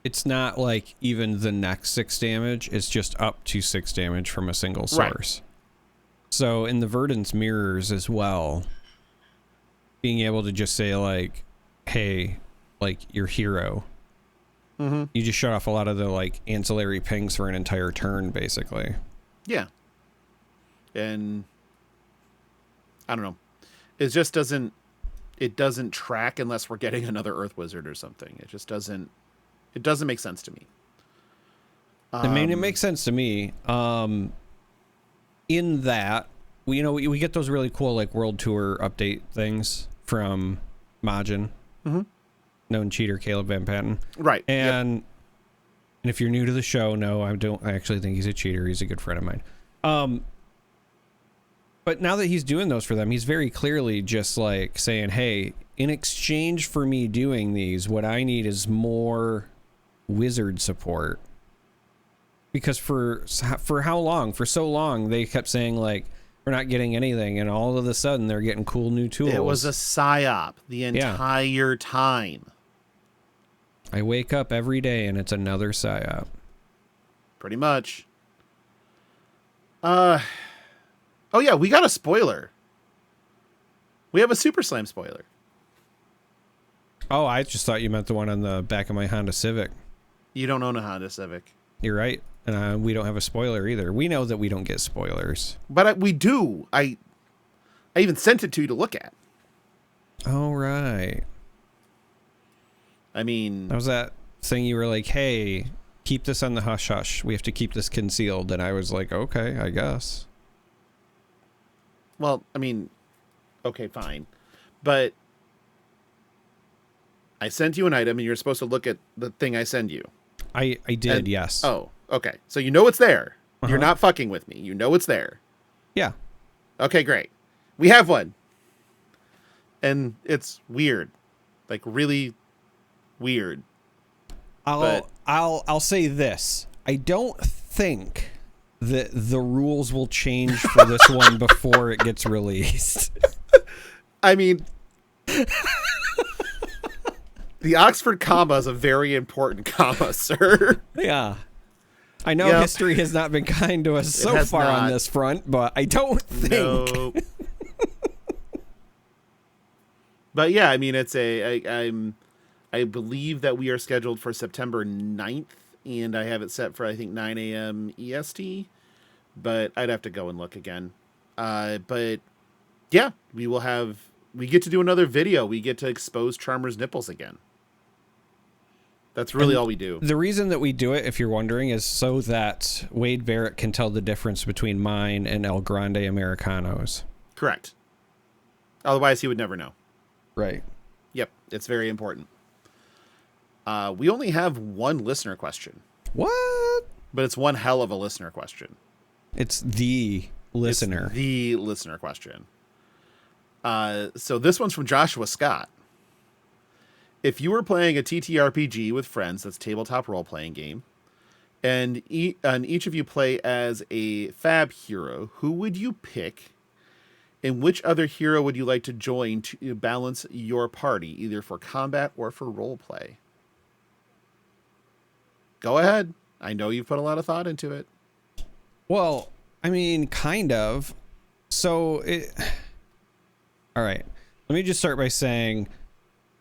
it's not like even the next 6 damage. It's just up to 6 damage from a single source. Right. So in the Verdance mirrors as well, being able to just say like, hey, like your hero, you just shut off a lot of the like ancillary pings for an entire turn, basically. Yeah. and I don't know. It just doesn't track unless we're getting another Earth Wizard or something. It just doesn't make sense to me. I mean, it makes sense to me. In that, we get those really cool like World Tour update things from Majin, known cheater Caleb Van Patten, right? And if you're new to the show, no, I actually think he's a cheater. He's a good friend of mine. But now that he's doing those for them, he's very clearly just like saying, hey, in exchange for me doing these, what I need is more wizard support. Because for how long? For so long, they kept saying, like, we're not getting anything, and all of a sudden, they're getting cool new tools. It was a psyop the entire time. I wake up every day, and it's another psyop. Pretty much. Oh yeah, we got a spoiler. We have a Super Slam spoiler. Oh, I just thought you meant the one on the back of my Honda Civic. You don't own a Honda Civic. You're right. And we don't have a spoiler either. We know that we don't get spoilers. But we do. I even sent it to you to look at. Oh, right. I mean... That was that thing you were like, hey, keep this on the hush-hush. We have to keep this concealed. And I was like, okay, I guess. Well, I mean, okay, fine. But I sent you an item, and you're supposed to look at the thing I send you. I did, yes. Oh, okay. So you know it's there. You're not fucking with me. You know it's there. Yeah. Okay, great. We have one. And it's weird. Like, really weird. I'll say this. I don't think that the rules will change for this one before it gets released. I mean... The Oxford comma is a very important comma, sir. Yeah. I know history has not been kind to us so far on this front, but I don't think. No. But yeah, I mean, it's I believe that we are scheduled for September 9th, and I have it set for, I think, 9 a.m. EST, but I'd have to go and look again. But yeah, we get to do another video. We get to expose Charmer's nipples again. That's really all we do. The reason that we do it, if you're wondering, is so that Wade Barrett can tell the difference between mine and El Grande Americanos. Correct. Otherwise, he would never know. Right. Yep. It's very important. We only have one listener question. What? But it's one hell of a listener question. It's the listener. It's the listener question. So this one's from Joshua Scott. If you were playing a TTRPG with friends, that's tabletop role-playing game, and each of you play as a fab hero, who would you pick, and which other hero would you like to join to balance your party, either for combat or for roleplay? Go ahead. I know you've put a lot of thought into it. Well, I mean, kind of. So, all right. Let me just start by saying,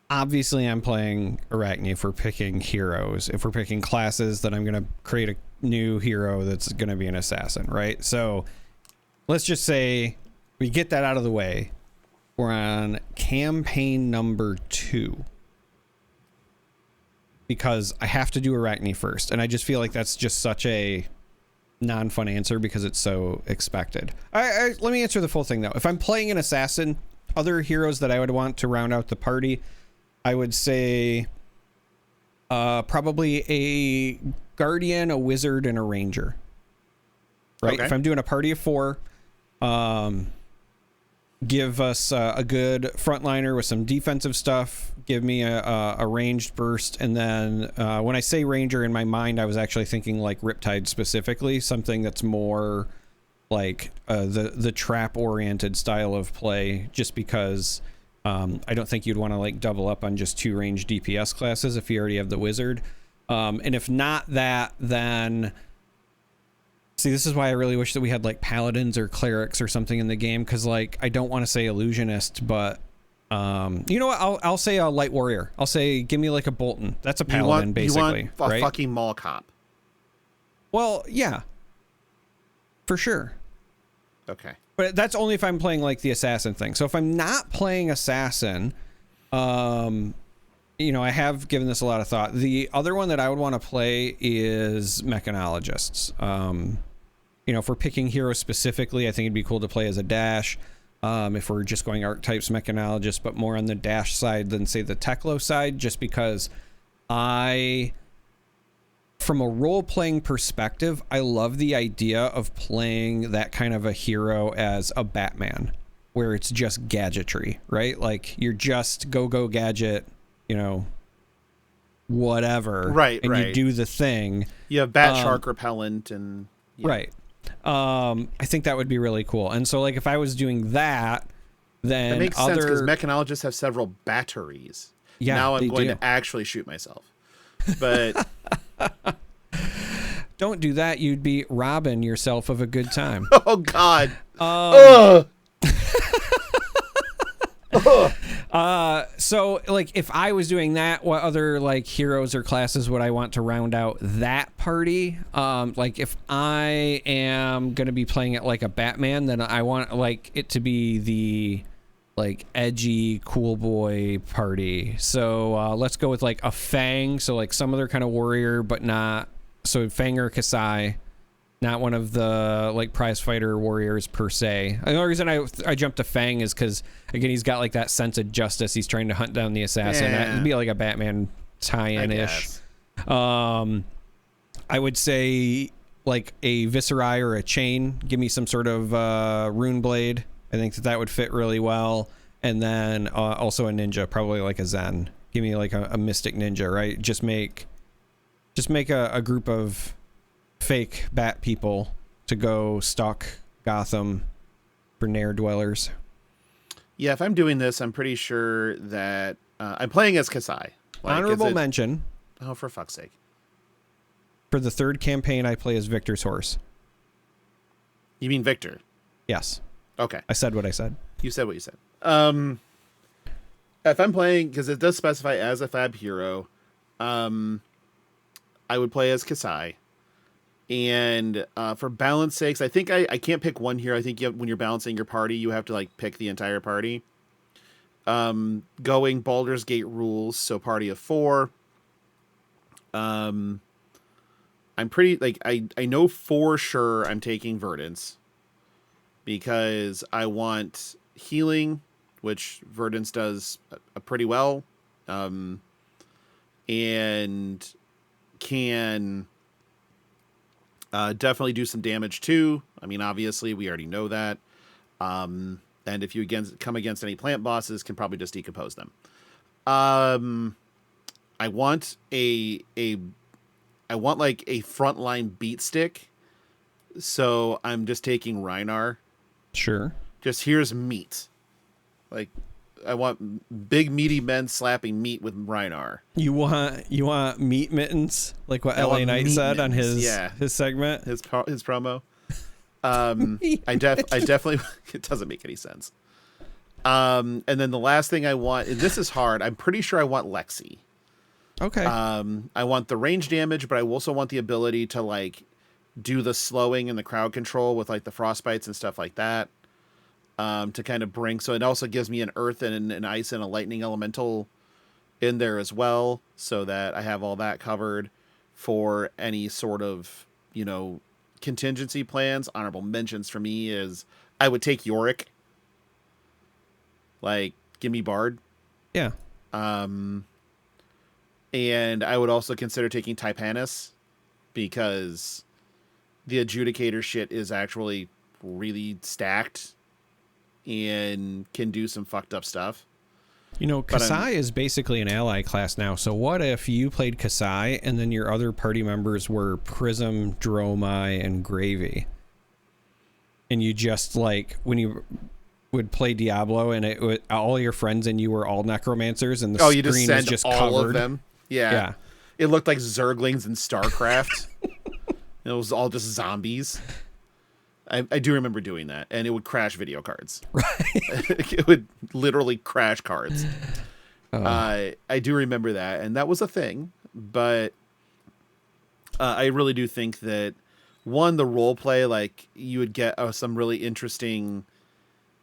obviously, I'm playing Arachne if we're picking heroes. If we're picking classes, then I'm going to create a new hero that's going to be an assassin, right? So let's just say we get that out of the way. We're on campaign number 2. Because I have to do Arachne first. And I just feel like that's just such a non-fun answer because it's so expected. Let me answer the full thing, though. If I'm playing an assassin, other heroes that I would want to round out the party, I would say probably a guardian, a wizard, and a ranger. Right? Okay. If I'm doing a party of 4, give us a good frontliner with some defensive stuff. Give me a ranged burst. And then when I say ranger, in my mind, I was actually thinking like Riptide specifically, something that's more like the trap-oriented style of play, just because I don't think you'd want to like double up on just 2 ranged DPS classes if you already have the wizard. And if not that, then... See, this is why I really wish that we had like paladins or clerics or something in the game, because like I don't want to say illusionist, but you know what? I'll say a light warrior. I'll say give me like a Bolton. That's a paladin, basically. You want a right? fucking mall cop. Well, yeah, for sure. Okay. But that's only if I'm playing like the assassin thing. So if I'm not playing assassin, you know, I have given this a lot of thought. The other one that I would want to play is mechanologists. You know, if we're picking heroes specifically, I think it'd be cool to play as a dash. If we're just going archetypes, mechanologist, but more on the dash side than say the Teklo side, just because from a role-playing perspective, I love the idea of playing that kind of a hero as a Batman, where it's just gadgetry, right? Like you're just go gadget, you know, whatever. Right, and right. you do the thing. You have bat shark repellent and... Yeah. Right. I think that would be really cool. And so, like, if I was doing that, then that makes sense because mechanologists have several batteries. Yeah, now I'm going to actually shoot myself. But don't do that. You'd be robbing yourself of a good time. Oh God. So like if I was doing that, what other like heroes or classes would I want to round out that party? Like if I am going to be playing it like a Batman, then I want like it to be the like edgy cool boy party. So let's go with like a Fang. So like some other kind of warrior, but not so Fang or Kasai. Not one of the like prize fighter warriors per se. The only reason I jumped to Fang is because again he's got like that sense of justice. He's trying to hunt down the assassin. Yeah. That'd be like a Batman tie-in ish. I would say like a Viserai or a Chain. Give me some sort of rune blade. I think that would fit really well. And then also a ninja, probably like a Zen. Give me like a mystic ninja, right? Just make a group of fake bat people to go stalk Gotham for Nair dwellers. Yeah, if I'm doing this, I'm pretty sure that I'm playing as Kasai. Like, honorable mention. Oh, for fuck's sake. For the third campaign, I play as Victor's horse. You mean Victor? Yes. Okay. I said what I said. You said what you said. If I'm playing, because it does specify as a fab hero, I would play as Kasai. And for balance sakes, I think I can't pick one here. I think when you're balancing your party, you have to like pick the entire party. Going Baldur's Gate rules, so party of 4. I'm pretty like I know for sure I'm taking Verdance because I want healing, which Verdance does pretty well, and can definitely do some damage too. I mean, obviously we already know that. And if you come against any plant bosses, can probably just decompose them. I want like a frontline beat stick. So I'm just taking Rhinar. Sure. Just here's meat. Like I want big meaty men slapping meat with Rhinar. You want meat mittens, like what LA Knight said on his segment, his promo. I definitely it doesn't make any sense. And then the last thing I want, and this is hard. I'm pretty sure I want Lexi. Okay. I want the range damage, but I also want the ability to like do the slowing and the crowd control with like the frostbites and stuff like that. To kind of bring, so it also gives me an earth and an ice and a lightning elemental in there as well, so that I have all that covered for any sort of, you know, contingency plans. Honorable mentions for me is I would take Yorick. Like, give me Bard. Yeah. And I would also consider taking Typanis because the adjudicator shit is actually really stacked and can do some fucked up stuff. You know, Kasai is basically an ally class now. So what if you played Kasai and then your other party members were Prism, Dromai, and Gravy? And you just like, when you would play Diablo and it would, all your friends and you were all necromancers and the screen is just all covered. Of them. Yeah. It looked like Zerglings in StarCraft. It was all just zombies. I do remember doing that, and it would crash video cards. Right. It would literally crash cards. I do remember that, and that was a thing. But I really do think that one, the role play, like you would get some really interesting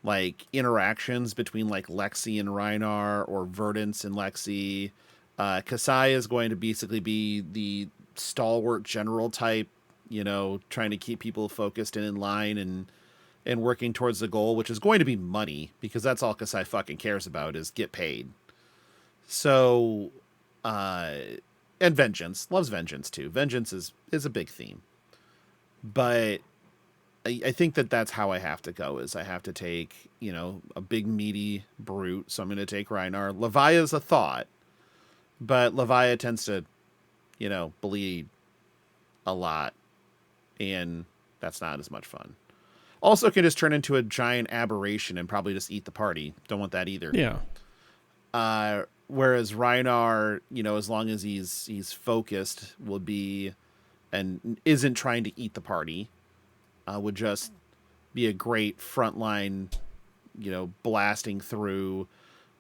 like interactions between like Lexi and Reinar or Verdance and Lexi. Kasai is going to basically be the stalwart general type, trying to keep people focused and in line and working towards the goal, which is going to be money, because that's all Kasai fucking cares about is get paid. So, and vengeance. Loves vengeance too. Vengeance is a big theme. But I think that's how I have to go, is I have to take, a big meaty brute. So I'm going to take Reinar. Levia's a thought, but Levia tends to, bleed a lot, and that's not as much fun. Also can just turn into a giant aberration and probably just eat the party. Don't want that either. Yeah. Whereas Reinar, as long as he's focused, will be and isn't trying to eat the party, would just be a great frontline, blasting through,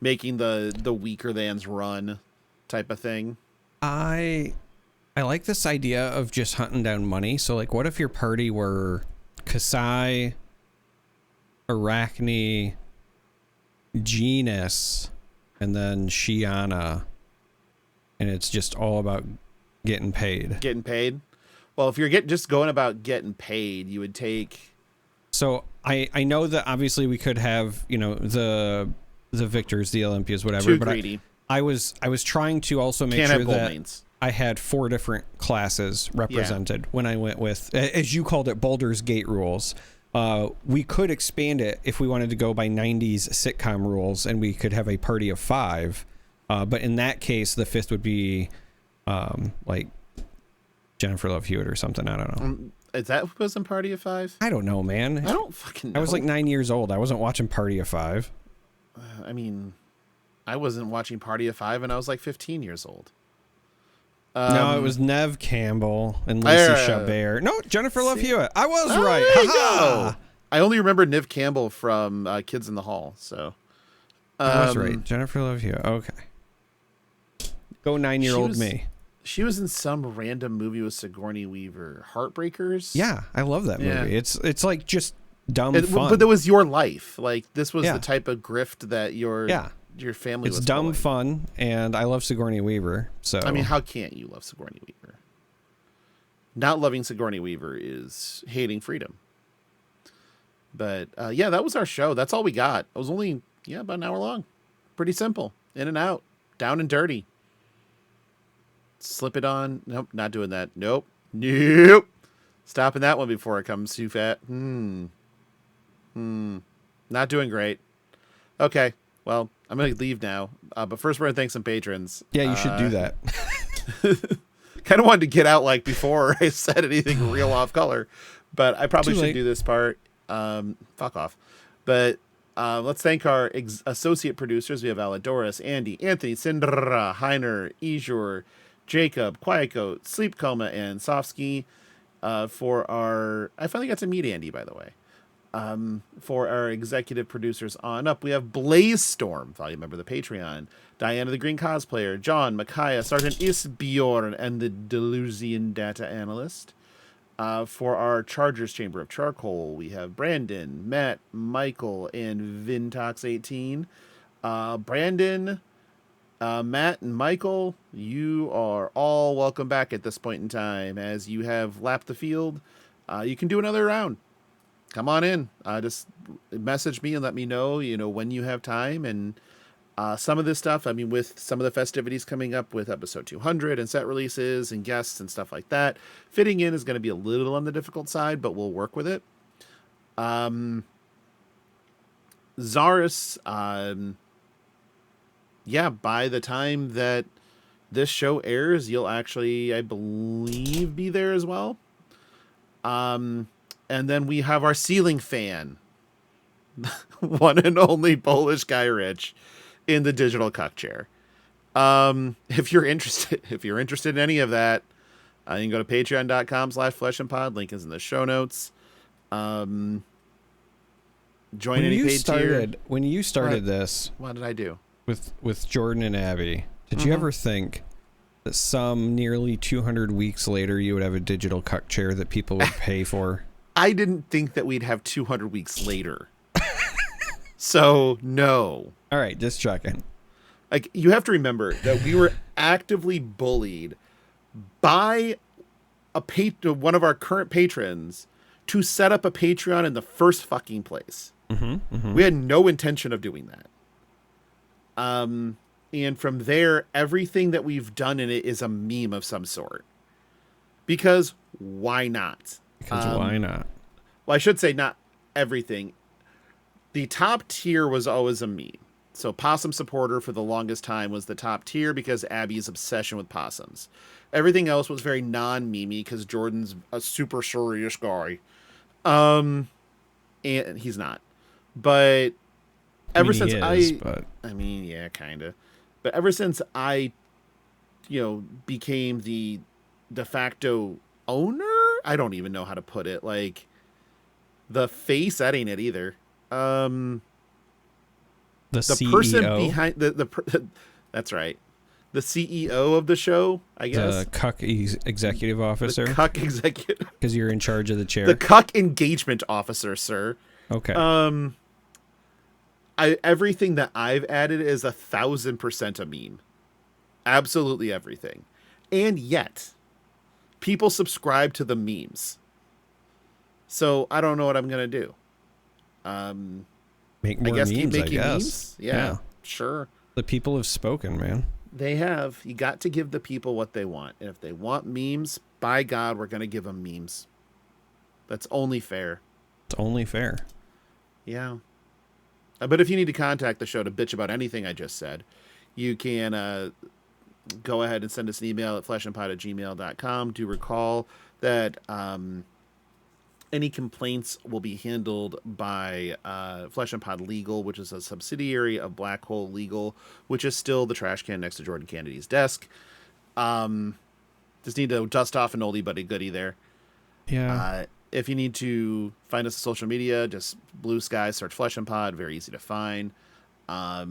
making the weaker thans run type of thing. I like this idea of just hunting down money. So like, what if your party were Kasai, Arachne, Genus, and then Shiana, and it's just all about getting paid. Getting paid? Well, if you're just going about getting paid, you would take... So I know that obviously we could have, the Victors, the Olympias, whatever. Too but greedy. I was trying to also make sure that I had 4 different classes represented when I went with, as you called it, Baldur's Gate rules. We could expand it if we wanted to go by 90s sitcom rules, and we could have a party of 5. But in that case, the 5th would be like Jennifer Love Hewitt or something. I don't know. Is that who was in Party of 5? I don't know, man. I don't fucking know. I was like 9 years old. I wasn't watching Party of 5. I mean, I wasn't watching Party of 5, and I was like 15 years old. No, it was Neve Campbell and Lacey Chabert. No, Jennifer Love Hewitt. I was right. There you go. I only remember Neve Campbell from Kids in the Hall. So I was right. Jennifer Love Hewitt. Okay. Go 9-year-old me. She was in some random movie with Sigourney Weaver. Heartbreakers? Yeah, I love that movie. Yeah. It's like just dumb fun. But it was your life. Like, this was the type of grift that your family was dumb pulling. Fun, and I love Sigourney Weaver. So I mean, how can't you love Sigourney Weaver? Not loving Sigourney Weaver is hating freedom. But that was our show. That's all we got. It was only about an hour long. Pretty simple. In and out. Down and dirty. Slip it on. Nope, not doing that. Nope. Stopping that one before it comes too fat. Not doing great. Okay. Well, I'm going to leave now. But first, we're going to thank some patrons. Yeah, you should do that. Kind of wanted to get out like before I said anything real off color. But I probably should do this part. Fuck off. But let's thank our associate producers. We have Aladoris, Andy, Anthony, Sindra, Heiner, Ejur, Jacob, Quietcoat, Sleep Coma, and Sofsky for our... I finally got to meet Andy, by the way. For our executive producers on up, we have Blaze Storm, value member of the Patreon, Diana the Green Cosplayer, John, Micaiah, Sergeant Isbjorn, and the Delusian Data Analyst. For our Chargers Chamber of Charcoal, we have Brandon, Matt, Michael, and Vintox18. Brandon... Matt and Michael, you are all welcome back at this point in time. As you have lapped the field, you can do another round. Come on in. Just message me and let me know, when you have time. And some of this stuff, I mean, with some of the festivities coming up with episode 200 and set releases and guests and stuff like that, fitting in is going to be a little on the difficult side, but we'll work with it. Zaris, by the time that this show airs, you'll actually, I believe, be there as well. And then we have our ceiling fan, one and only Polish guy Rich, in the digital cuck chair. If you're interested in any of that, you can go to patreon.com/fleshandpod. Link is in the show notes. Join any paid tier. When you started this, what did I do? With Jordan and Abby, did you ever think that some nearly 200 weeks later, you would have a digital cuck chair that people would pay for? I didn't think that we'd have 200 weeks later. So, no. All right, just checking. Like, you have to remember that we were actively bullied by one of our current patrons to set up a Patreon in the first fucking place. We had no intention of doing that. And from there, everything that we've done in it is a meme of some sort. Because why not? Because why not? Well, I should say not everything. The top tier was always a meme. So Possum Supporter for the longest time was the top tier because Abby's obsession with possums. Everything else was very non-memey because Jordan's a super serious guy. And he's not. But ever since I mean, yeah, kind of. But ever since I, became the de facto owner, I don't even know how to put it. Like, the face, that ain't it either. The CEO? person behind that's right. The CEO of the show, I guess. The cuck executive officer. The cuck executive. Because you're in charge of the chair. The cuck engagement officer, sir. Okay. Everything that I've added is 1,000% a meme. Absolutely everything. And yet, people subscribe to the memes. So I don't know what I'm gonna do. Make more memes, keep making I guess. Memes? Yeah, sure. The people have spoken, man. They have. You got to give the people what they want. And if they want memes, by God, we're gonna give them memes. That's only fair. It's only fair. Yeah. But if you need to contact the show to bitch about anything I just said, you can go ahead and send us an email at fleshandpod@gmail.com. Do recall that any complaints will be handled by Flesh and Pod Legal, which is a subsidiary of Black Hole Legal, which is still the trash can next to Jordan Kennedy's desk. Just need to dust off an oldie but a goodie there. Yeah. If you need to find us on social media, just Blue Sky, search Flesh and Pod, very easy to find. But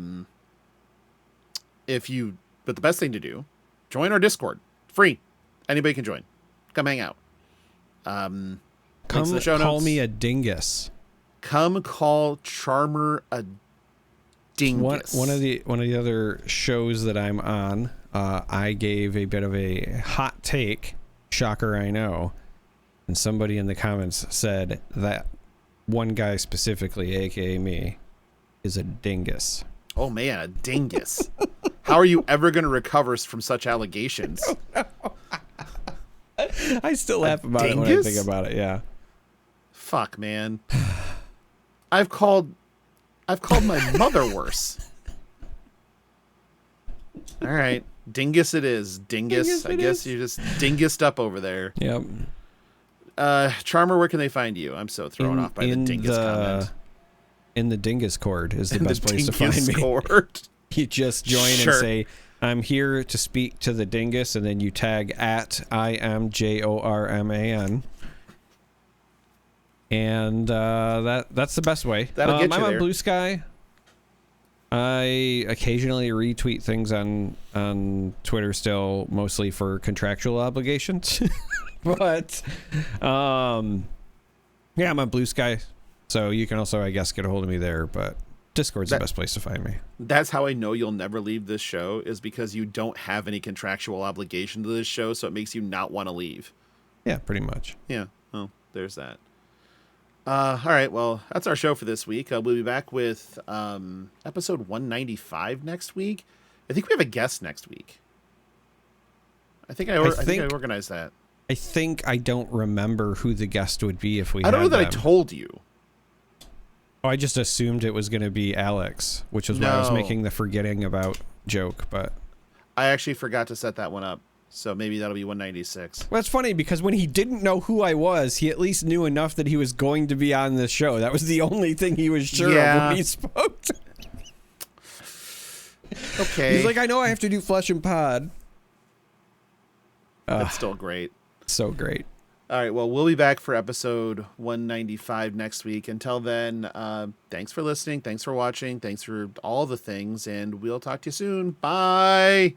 the best thing to do, join our Discord. Free. Anybody can join. Come hang out. Come call me a dingus. Come call Charmer a dingus. One of the other shows that I'm on, I gave a bit of a hot take. Shocker, I know. And somebody in the comments said that one guy specifically, aka me, is a dingus. Oh man, a dingus. How are you ever going to recover from such allegations? I still laugh about it when I think about it, yeah. Fuck, man. I've called my mother worse. All right. Dingus it is. Dingus. I guess you just dingused up over there. Yep. Charmer, where can they find you? I'm so thrown off by the dingus comment. In the dingus cord is the best place to find me. Cord. You just join and say, I'm here to speak to the dingus, and then you tag at IMJORMAN. And that's the best way. That'll get you I'm there. on Blue Sky. I occasionally retweet things on Twitter still, mostly for contractual obligations. But yeah, I'm on Blue Sky. So you can also, I guess, get a hold of me there, but Discord's the best place to find me. That's how I know you'll never leave this show, is because you don't have any contractual obligation to this show, so it makes you not want to leave. Yeah, pretty much. Yeah, well, there's that. All right, well, that's our show for this week. We'll be back with episode 195 next week. I think we have a guest next week. I think I organized that. I think I don't remember who the guest would be if we. I don't know that them. I told you. Oh, I just assumed it was going to be Alex, which is why I was making the forgetting about joke. But I actually forgot to set that one up, so maybe that'll be 196. Well, it's funny because when he didn't know who I was, he at least knew enough that he was going to be on this show. That was the only thing he was sure of when he spoke. Okay. He's like, I know I have to do Flesh and Pod. That's still great. So great. All right, well, we'll be back for episode 195 next week. Until then, thanks for listening. Thanks for watching. Thanks for all the things. And we'll talk to you soon. Bye.